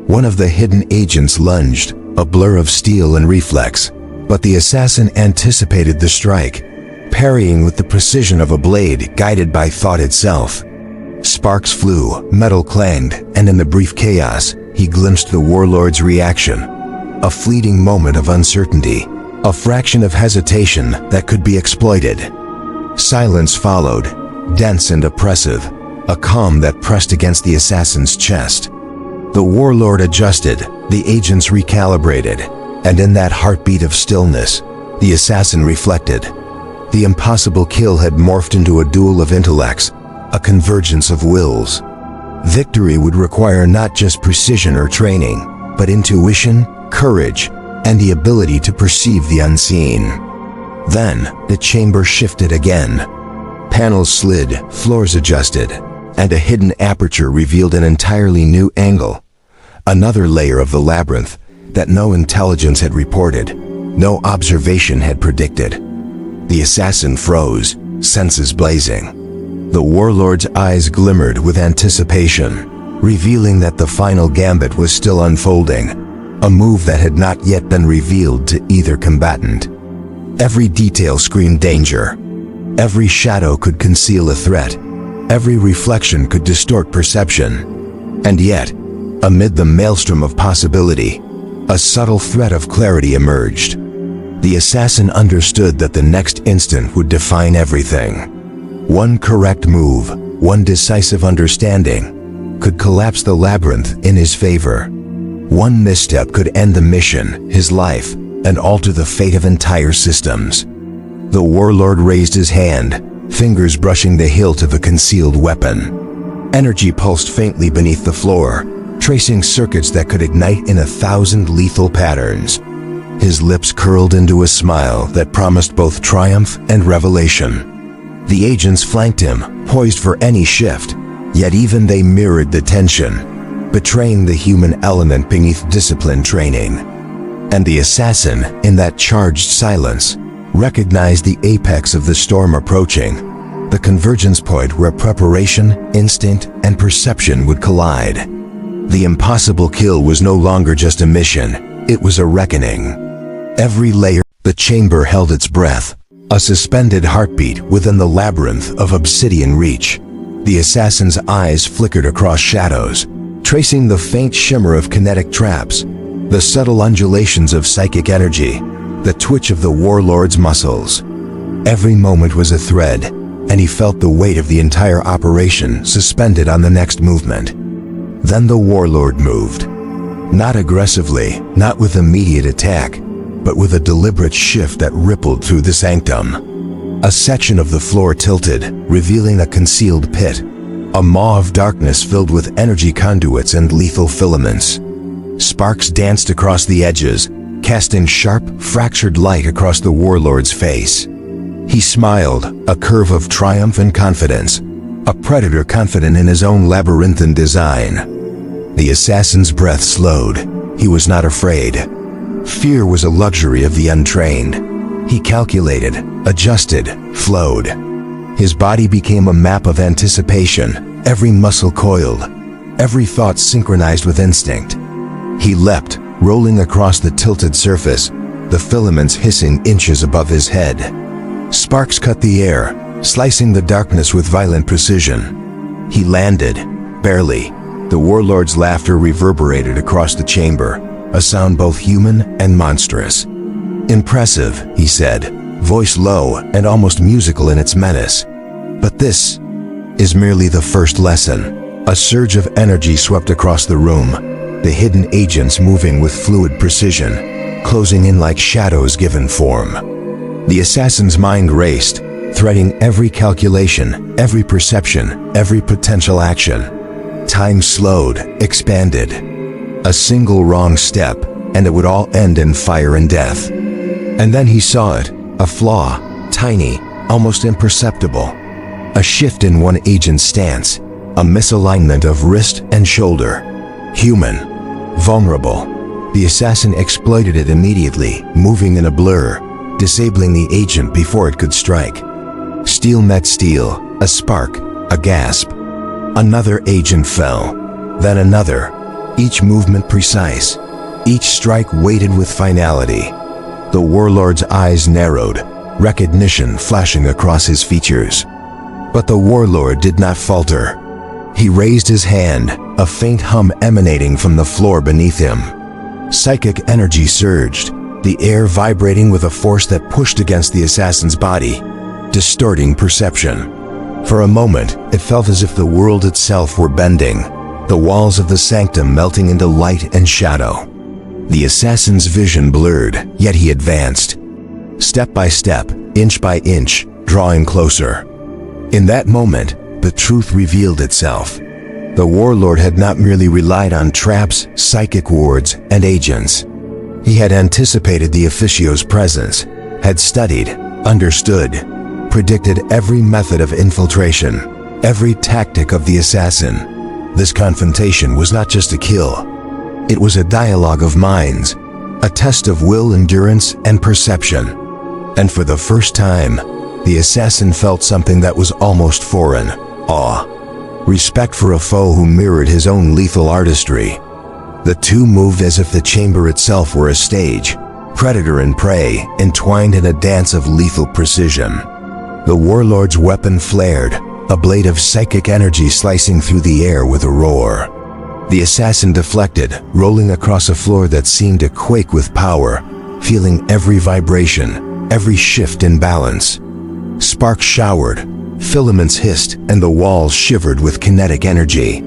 One of the hidden agents lunged, a blur of steel and reflex, but the assassin anticipated the strike, parrying with the precision of a blade guided by thought itself. Sparks flew, metal clanged, and in the brief chaos, he glimpsed the warlord's reaction. A fleeting moment of uncertainty, a fraction of hesitation that could be exploited. Silence followed, dense and oppressive, a calm that pressed against the assassin's chest. The warlord adjusted, the agents recalibrated, and in that heartbeat of stillness, the assassin reflected. The impossible kill had morphed into a duel of intellects, a convergence of wills. Victory would require not just precision or training, but intuition, courage, and the ability to perceive the unseen. Then, the chamber shifted again. Panels slid, floors adjusted, and a hidden aperture revealed an entirely new angle. Another layer of the labyrinth that no intelligence had reported, no observation had predicted. The assassin froze, senses blazing. The warlord's eyes glimmered with anticipation, revealing that the final gambit was still unfolding, a move that had not yet been revealed to either combatant. Every detail screamed danger. Every shadow could conceal a threat. Every reflection could distort perception. And yet, amid the maelstrom of possibility, a subtle thread of clarity emerged. The assassin understood that the next instant would define everything. One correct move, one decisive understanding, could collapse the labyrinth in his favor. One misstep could end the mission, his life, and alter the fate of entire systems. The warlord raised his hand, fingers brushing the hilt of a concealed weapon. Energy pulsed faintly beneath the floor, tracing circuits that could ignite in 1,000 lethal patterns. His lips curled into a smile that promised both triumph and revelation. The agents flanked him, poised for any shift, yet even they mirrored the tension, betraying the human element beneath disciplined training. And the assassin, in that charged silence, recognized the apex of the storm approaching, the convergence point where preparation, instinct, and perception would collide. The impossible kill was no longer just a mission, it was a reckoning. Every layer, the chamber held its breath, a suspended heartbeat within the labyrinth of obsidian reach. The assassin's eyes flickered across shadows, tracing the faint shimmer of kinetic traps, the subtle undulations of psychic energy, the twitch of the warlord's muscles. Every moment was a thread, and he felt the weight of the entire operation suspended on the next movement. Then the warlord moved. Not aggressively, not with immediate attack, but with a deliberate shift that rippled through the sanctum. A section of the floor tilted, revealing a concealed pit, a maw of darkness filled with energy conduits and lethal filaments. Sparks danced across the edges, casting sharp, fractured light across the warlord's face. He smiled, a curve of triumph and confidence, a predator confident in his own labyrinthine design. The assassin's breath slowed. He was not afraid. Fear was a luxury of the untrained. He calculated, adjusted, flowed. His body became a map of anticipation, every muscle coiled, every thought synchronized with instinct. He leapt, rolling across the tilted surface, the filaments hissing inches above his head. Sparks cut the air, slicing the darkness with violent precision. He landed, barely. The warlord's laughter reverberated across the chamber, a sound both human and monstrous. "Impressive," he said, voice low and almost musical in its menace. "But this is merely the first lesson." A surge of energy swept across the room, the hidden agents moving with fluid precision, closing in like shadows given form. The assassin's mind raced, threading every calculation, every perception, every potential action. Time slowed, expanded. A single wrong step, and it would all end in fire and death. And then he saw it, a flaw, tiny, almost imperceptible. A shift in one agent's stance, a misalignment of wrist and shoulder. Human, vulnerable. The assassin exploited it immediately, moving in a blur, disabling the agent before it could strike. Steel met steel, a spark, a gasp. Another agent fell, then another, each movement precise, each strike weighted with finality. The warlord's eyes narrowed, recognition flashing across his features. But the warlord did not falter. He raised his hand, a faint hum emanating from the floor beneath him. Psychic energy surged, the air vibrating with a force that pushed against the assassin's body, distorting perception. For a moment, it felt as if the world itself were bending, the walls of the sanctum melting into light and shadow. The assassin's vision blurred, yet he advanced. Step by step, inch by inch, drawing closer. In that moment, the truth revealed itself. The warlord had not merely relied on traps, psychic wards, and agents. He had anticipated the Officio's presence, had studied, understood, predicted every method of infiltration, every tactic of the assassin. This confrontation was not just a kill. It was a dialogue of minds, a test of will, endurance, and perception. And for the first time, the assassin felt something that was almost foreign: awe. Respect for a foe who mirrored his own lethal artistry. The two moved as if the chamber itself were a stage, predator and prey entwined in a dance of lethal precision. The warlord's weapon flared, a blade of psychic energy slicing through the air with a roar. The assassin deflected, rolling across a floor that seemed to quake with power, feeling every vibration, every shift in balance. Sparks showered, filaments hissed, and the walls shivered with kinetic energy.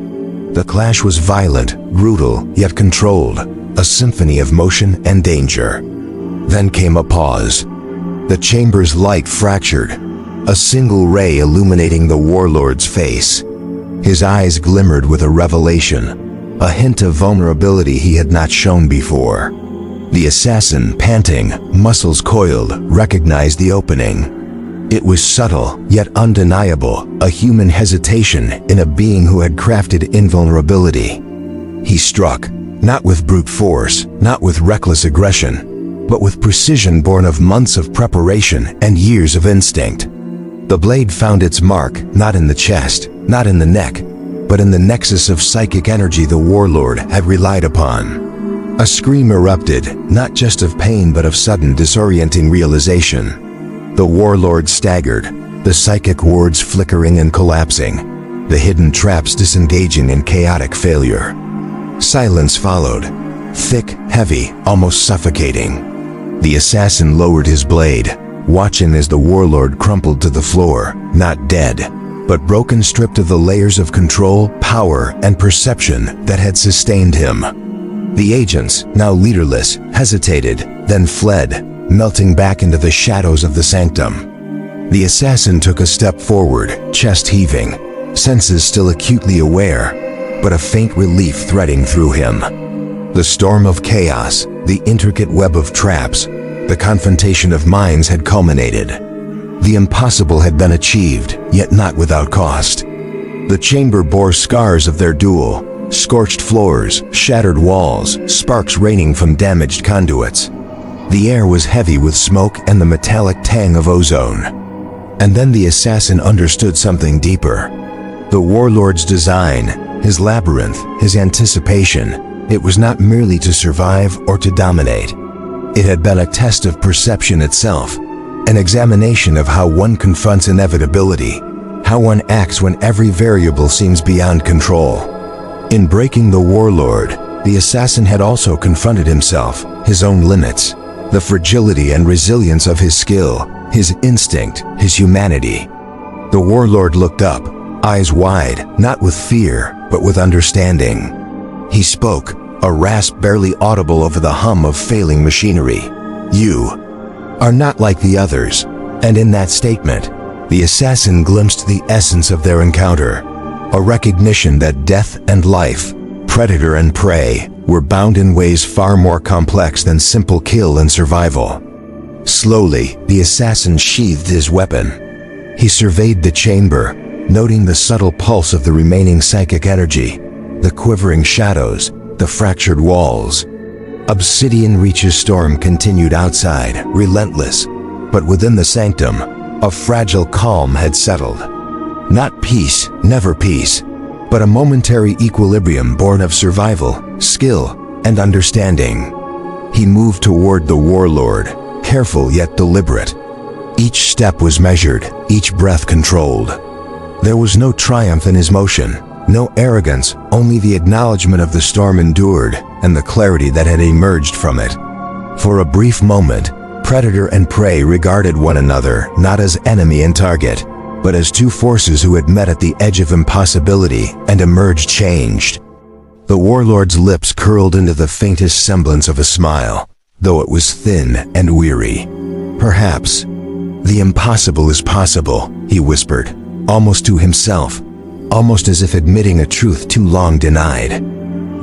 The clash was violent, brutal, yet controlled, a symphony of motion and danger. Then came a pause. The chamber's light fractured, a single ray illuminating the warlord's face. His eyes glimmered with a revelation, a hint of vulnerability he had not shown before. The assassin, panting, muscles coiled, recognized the opening. It was subtle, yet undeniable, a human hesitation in a being who had crafted invulnerability. He struck, not with brute force, not with reckless aggression, but with precision born of months of preparation and years of instinct. The blade found its mark, not in the chest, not in the neck, but in the nexus of psychic energy the warlord had relied upon. A scream erupted, not just of pain but of sudden disorienting realization. The warlord staggered, the psychic wards flickering and collapsing, the hidden traps disengaging in chaotic failure. Silence followed, thick, heavy, almost suffocating. The assassin lowered his blade, watching as the warlord crumpled to the floor, not dead, but broken, stripped of the layers of control, power, and perception that had sustained him. The agents, now leaderless, hesitated, then fled, melting back into the shadows of the sanctum. The assassin took a step forward, chest heaving, senses still acutely aware, but a faint relief threading through him. The storm of chaos, the intricate web of traps, the confrontation of minds had culminated. The impossible had been achieved, yet not without cost. The chamber bore scars of their duel, scorched floors, shattered walls, sparks raining from damaged conduits. The air was heavy with smoke and the metallic tang of ozone. And then the assassin understood something deeper. The warlord's design, his labyrinth, his anticipation, it was not merely to survive or to dominate. It had been a test of perception itself, an examination of how one confronts inevitability, how one acts when every variable seems beyond control. In breaking the warlord, the assassin had also confronted himself, his own limits, the fragility and resilience of his skill, his instinct, his humanity. The warlord looked up, eyes wide, not with fear, but with understanding. He spoke, a rasp barely audible over the hum of failing machinery. "You are not like the others." And in that statement, the assassin glimpsed the essence of their encounter, a recognition that death and life, predator and prey, were bound in ways far more complex than simple kill and survival. Slowly, the assassin sheathed his weapon. He surveyed the chamber, noting the subtle pulse of the remaining psychic energy, the quivering shadows, the fractured walls. Obsidian Reach's storm continued outside, relentless, but within the sanctum, a fragile calm had settled. Not peace, never peace, but a momentary equilibrium born of survival, skill, and understanding. He moved toward the warlord, careful yet deliberate. Each step was measured, each breath controlled. There was no triumph in his motion, no arrogance, only the acknowledgement of the storm endured and the clarity that had emerged from it. For a brief moment, predator and prey regarded one another not as enemy and target, but as two forces who had met at the edge of impossibility and emerged changed. The warlord's lips curled into the faintest semblance of a smile, though it was thin and weary. "Perhaps the impossible is possible," he whispered, almost to himself, almost as if admitting a truth too long denied.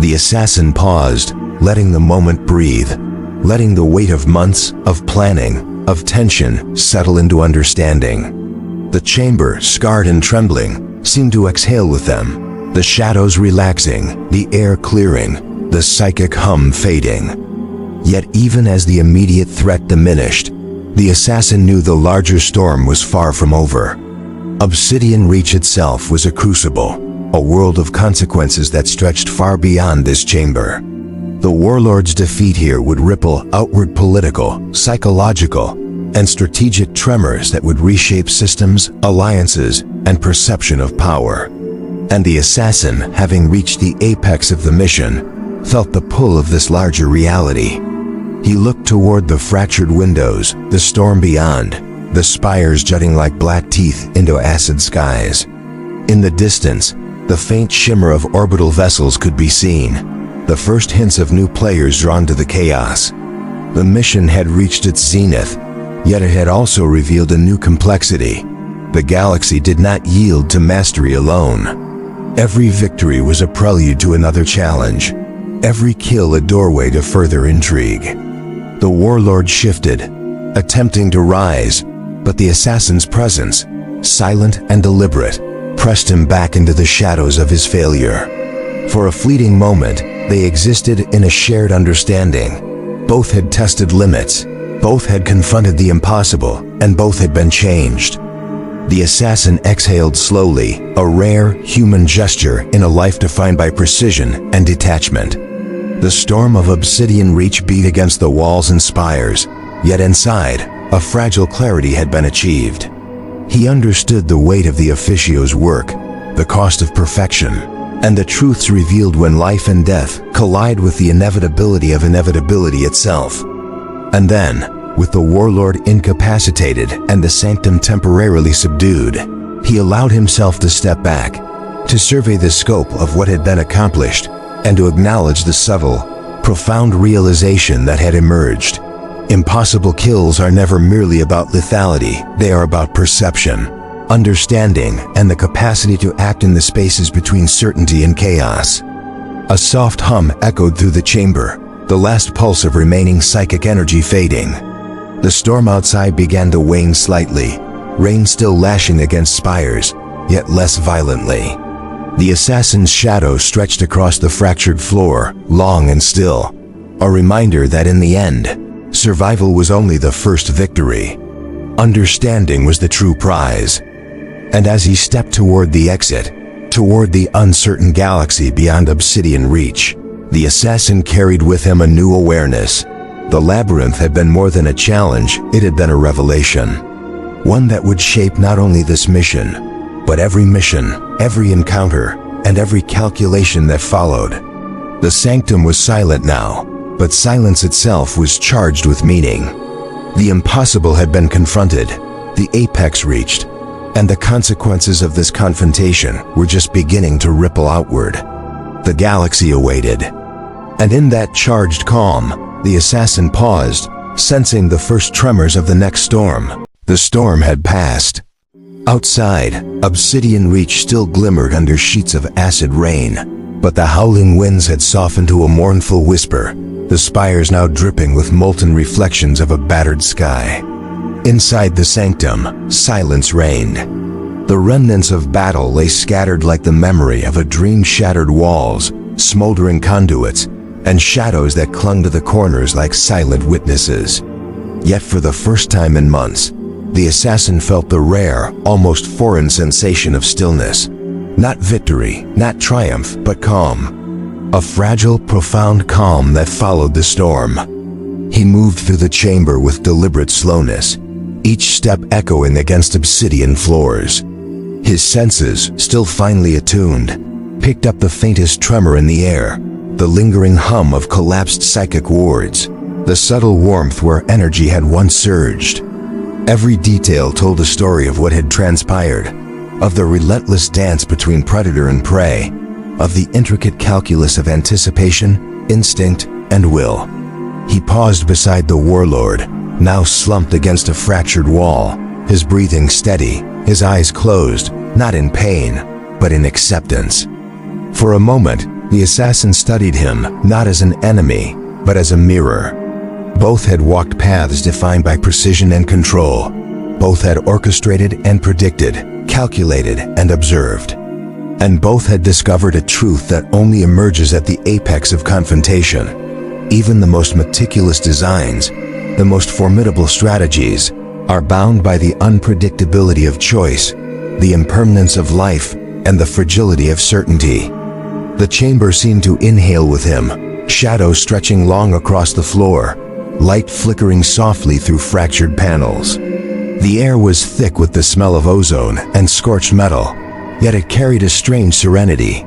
The assassin paused, letting the moment breathe, letting the weight of months, of planning, of tension settle into understanding. The chamber, scarred and trembling, seemed to exhale with them, the shadows relaxing, the air clearing, the psychic hum fading. Yet even as the immediate threat diminished, the assassin knew the larger storm was far from over. Obsidian Reach itself was a crucible, a world of consequences that stretched far beyond this chamber. The warlord's defeat here would ripple outward political, psychological, and strategic tremors that would reshape systems, alliances, and perception of power. And the assassin, having reached the apex of the mission, felt the pull of this larger reality. He looked toward the fractured windows, the storm beyond, the spires jutting like black teeth into acid skies. In the distance, the faint shimmer of orbital vessels could be seen, the first hints of new players drawn to the chaos. The mission had reached its zenith, yet it had also revealed a new complexity. The galaxy did not yield to mastery alone. Every victory was a prelude to another challenge, every kill a doorway to further intrigue. The warlord shifted, attempting to rise, but the assassin's presence, silent and deliberate, pressed him back into the shadows of his failure. For a fleeting moment, they existed in a shared understanding. Both had tested limits, both had confronted the impossible, and both had been changed. The assassin exhaled slowly, a rare, human gesture in a life defined by precision and detachment. The storm of Obsidian Reach beat against the walls and spires, yet inside, a fragile clarity had been achieved. He understood the weight of the Officio's work, the cost of perfection, and the truths revealed when life and death collide with the inevitability of inevitability itself. And then, with the warlord incapacitated and the sanctum temporarily subdued, he allowed himself to step back, to survey the scope of what had been accomplished, and to acknowledge the subtle, profound realization that had emerged. Impossible kills are never merely about lethality, they are about perception, understanding, and the capacity to act in the spaces between certainty and chaos. A soft hum echoed through the chamber, the last pulse of remaining psychic energy fading. The storm outside began to wane slightly, rain still lashing against spires, yet less violently. The assassin's shadow stretched across the fractured floor, long and still, a reminder that in the end, survival was only the first victory. Understanding was the true prize. And as he stepped toward the exit, toward the uncertain galaxy beyond Obsidian reach, the assassin carried with him a new awareness. The labyrinth had been more than a challenge, it had been a revelation. One that would shape not only this mission, but every mission, every encounter, and every calculation that followed. The sanctum was silent now, but silence itself was charged with meaning. The impossible had been confronted, the apex reached, and the consequences of this confrontation were just beginning to ripple outward. The galaxy awaited. And in that charged calm, the assassin paused, sensing the first tremors of the next storm. The storm had passed. Outside, Obsidian Reach still glimmered under sheets of acid rain, but the howling winds had softened to a mournful whisper, the spires now dripping with molten reflections of a battered sky. Inside the sanctum, silence reigned. The remnants of battle lay scattered like the memory of a dream-shattered walls, smoldering conduits, and shadows that clung to the corners like silent witnesses. Yet for the first time in months, the assassin felt the rare, almost foreign sensation of stillness. Not victory, not triumph, but calm. A fragile, profound calm that followed the storm. He moved through the chamber with deliberate slowness, each step echoing against obsidian floors. His senses, still finely attuned, picked up the faintest tremor in the air, the lingering hum of collapsed psychic wards, the subtle warmth where energy had once surged. Every detail told a story of what had transpired, of the relentless dance between predator and prey, of the intricate calculus of anticipation, instinct, and will. He paused beside the warlord, now slumped against a fractured wall, his breathing steady, his eyes closed, not in pain, but in acceptance. For a moment, the assassin studied him, not as an enemy, but as a mirror. Both had walked paths defined by precision and control. Both had orchestrated and predicted, calculated and observed. And both had discovered a truth that only emerges at the apex of confrontation. Even the most meticulous designs, the most formidable strategies, are bound by the unpredictability of choice, the impermanence of life, and the fragility of certainty. The chamber seemed to inhale with him, shadows stretching long across the floor, light flickering softly through fractured panels. The air was thick with the smell of ozone and scorched metal, yet it carried a strange serenity.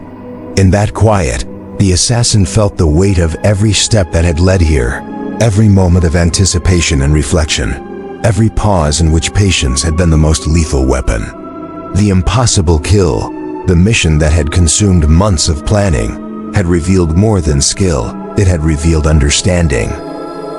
In that quiet, the assassin felt the weight of every step that had led here, every moment of anticipation and reflection, every pause in which patience had been the most lethal weapon. The impossible kill, the mission that had consumed months of planning, had revealed more than skill, it had revealed understanding.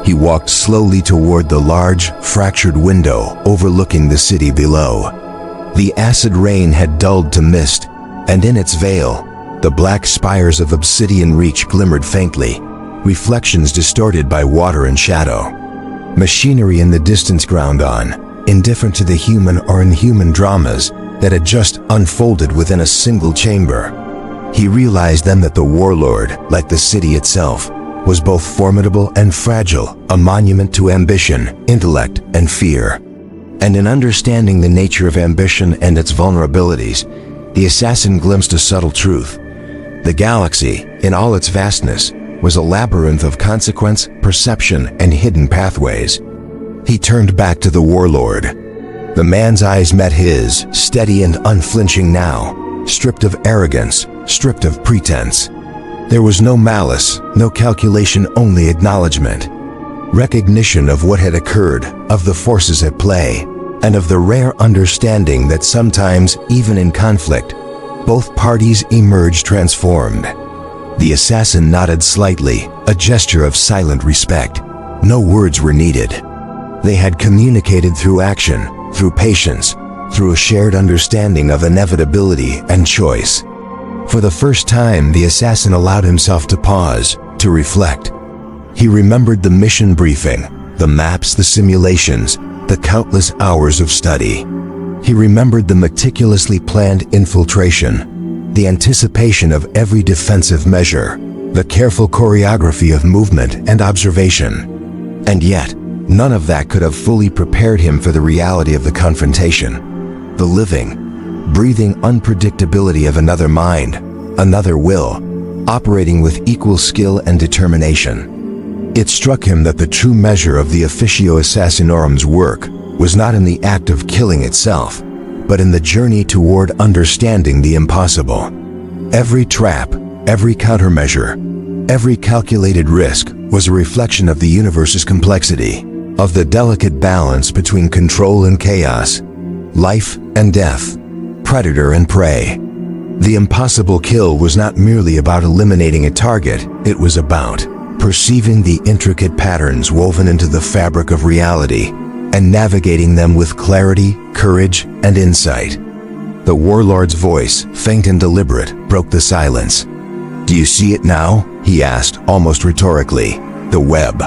He walked slowly toward the large, fractured window overlooking the city below. The acid rain had dulled to mist, and in its veil, the black spires of Obsidian Reach glimmered faintly, reflections distorted by water and shadow. Machinery in the distance ground on, indifferent to the human or inhuman dramas that had just unfolded within a single chamber. He realized then that the warlord, like the city itself, was both formidable and fragile, a monument to ambition, intellect, and fear. And in understanding the nature of ambition and its vulnerabilities, the assassin glimpsed a subtle truth. The galaxy, in all its vastness, was a labyrinth of consequence, perception, and hidden pathways. He turned back to the warlord. The man's eyes met his, steady and unflinching now, stripped of arrogance, stripped of pretense. There was no malice, no calculation, only acknowledgement. Recognition of what had occurred, of the forces at play, and of the rare understanding that sometimes, even in conflict, both parties emerge transformed. The assassin nodded slightly, a gesture of silent respect. No words were needed. They had communicated through action, through patience, through a shared understanding of inevitability and choice. For the first time, the assassin allowed himself to pause, to reflect. He remembered the mission briefing, the maps, the simulations, the countless hours of study. He remembered the meticulously planned infiltration, the anticipation of every defensive measure, the careful choreography of movement and observation. And yet, none of that could have fully prepared him for the reality of the confrontation. The living, breathing unpredictability of another mind, another will, operating with equal skill and determination. It struck him that the true measure of the Officio Assassinorum's work was not in the act of killing itself, but in the journey toward understanding the impossible. Every trap, every countermeasure, every calculated risk was a reflection of the universe's complexity, of the delicate balance between control and chaos, life and death, predator and prey. The impossible kill was not merely about eliminating a target, it was about perceiving the intricate patterns woven into the fabric of reality and navigating them with clarity, courage, and insight. The warlord's voice, faint and deliberate, broke the silence. "Do you see it now?" he asked, almost rhetorically. "The web.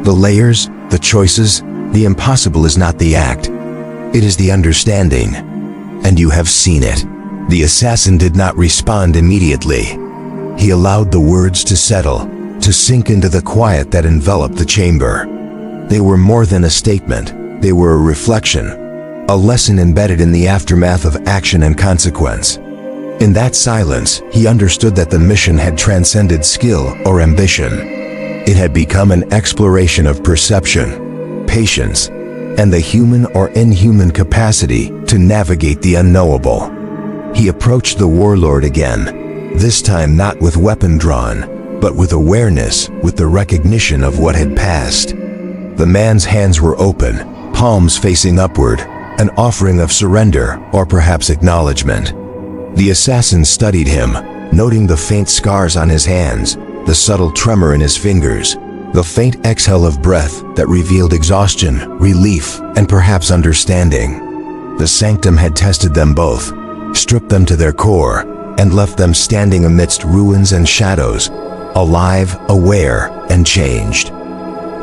The layers, the choices. The impossible is not the act. It is the understanding. And you have seen it." The assassin did not respond immediately. He allowed the words to settle, to sink into the quiet that enveloped the chamber. They were more than a statement. They were a reflection, a lesson embedded in the aftermath of action and consequence. In that silence, he understood that the mission had transcended skill or ambition. It had become an exploration of perception, patience, and the human or inhuman capacity to navigate the unknowable. He approached the warlord again, this time not with weapon drawn, but with awareness, with the recognition of what had passed. The man's hands were open, palms facing upward, an offering of surrender or perhaps acknowledgement. The assassin studied him, noting the faint scars on his hands, the subtle tremor in his fingers, the faint exhale of breath that revealed exhaustion, relief, and perhaps understanding. The sanctum had tested them both, stripped them to their core, and left them standing amidst ruins and shadows, alive, aware, and changed.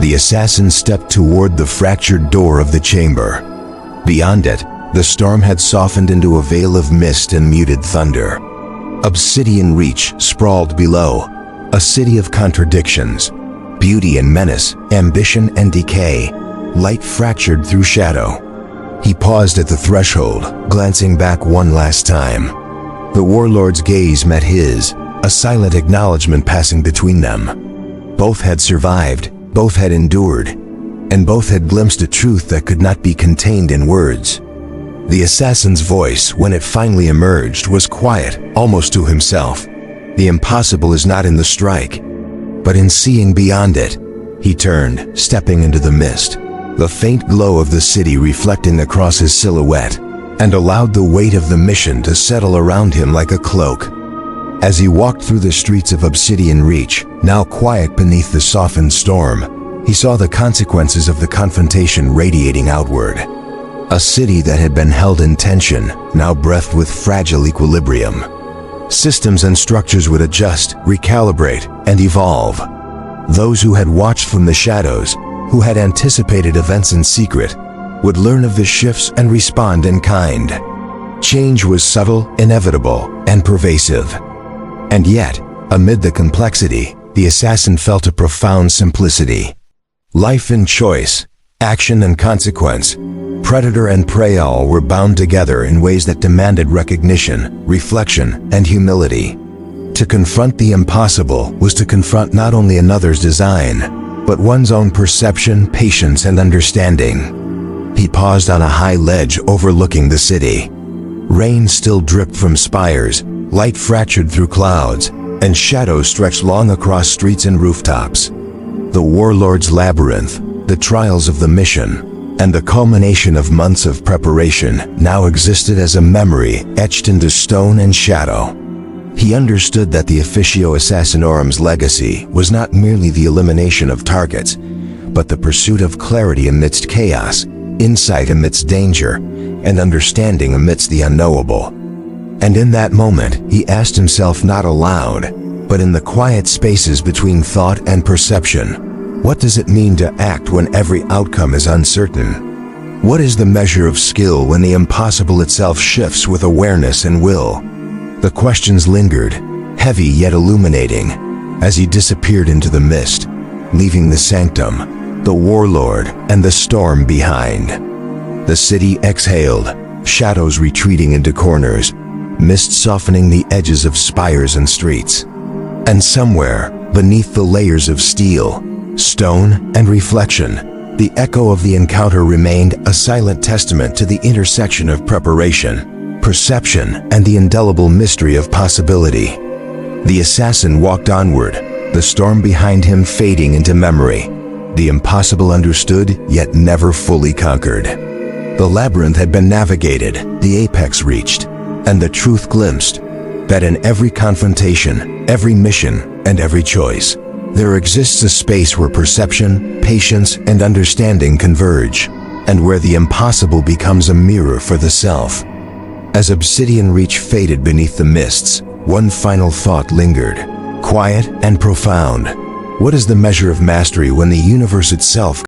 The assassin stepped toward the fractured door of the chamber. Beyond it, the storm had softened into a veil of mist and muted thunder. Obsidian Reach sprawled below, a city of contradictions, beauty and menace, ambition and decay, light fractured through shadow. He paused at the threshold, glancing back one last time. The warlord's gaze met his, a silent acknowledgement passing between them. Both had survived, both had endured, and both had glimpsed a truth that could not be contained in words. The assassin's voice, when it finally emerged, was quiet, almost to himself. The impossible is not in the strike, but in seeing beyond it. He turned, stepping into the mist, the faint glow of the city reflecting across his silhouette, and allowed the weight of the mission to settle around him like a cloak. As he walked through the streets of Obsidian Reach, now quiet beneath the softened storm, he saw the consequences of the confrontation radiating outward. A city that had been held in tension, now breathed with fragile equilibrium. Systems and structures would adjust, recalibrate, and evolve. Those who had watched from the shadows, who had anticipated events in secret, would learn of the shifts and respond in kind. Change was subtle, inevitable, and pervasive. And yet, amid the complexity, the assassin felt a profound simplicity. Life and choice, action and consequence, predator and prey all were bound together in ways that demanded recognition, reflection, and humility. To confront the impossible was to confront not only another's design, but one's own perception, patience, and understanding. He paused on a high ledge overlooking the city. Rain still dripped from spires, light fractured through clouds, and shadows stretched long across streets and rooftops. The warlord's labyrinth, the trials of the mission, and the culmination of months of preparation now existed as a memory etched into stone and shadow. He understood that the Officio Assassinorum's legacy was not merely the elimination of targets, but the pursuit of clarity amidst chaos, insight amidst danger, and understanding amidst the unknowable. And in that moment, he asked himself not aloud, but in the quiet spaces between thought and perception, what does it mean to act when every outcome is uncertain? What is the measure of skill when the impossible itself shifts with awareness and will? The questions lingered, heavy yet illuminating, as he disappeared into the mist, leaving the sanctum, the warlord, and the storm behind. The city exhaled, shadows retreating into corners, mist softening the edges of spires and streets. And somewhere, beneath the layers of steel, stone, and reflection, the echo of the encounter remained a silent testament to the intersection of preparation, perception, and the indelible mystery of possibility. The assassin walked onward, the storm behind him fading into memory, the impossible understood yet never fully conquered. The labyrinth had been navigated, the apex reached, and the truth glimpsed, that in every confrontation, every mission, and every choice, there exists a space where perception, patience, and understanding converge, and where the impossible becomes a mirror for the self. As obsidian reach faded beneath the mists, one final thought lingered, quiet and profound. What is the measure of mastery when the universe itself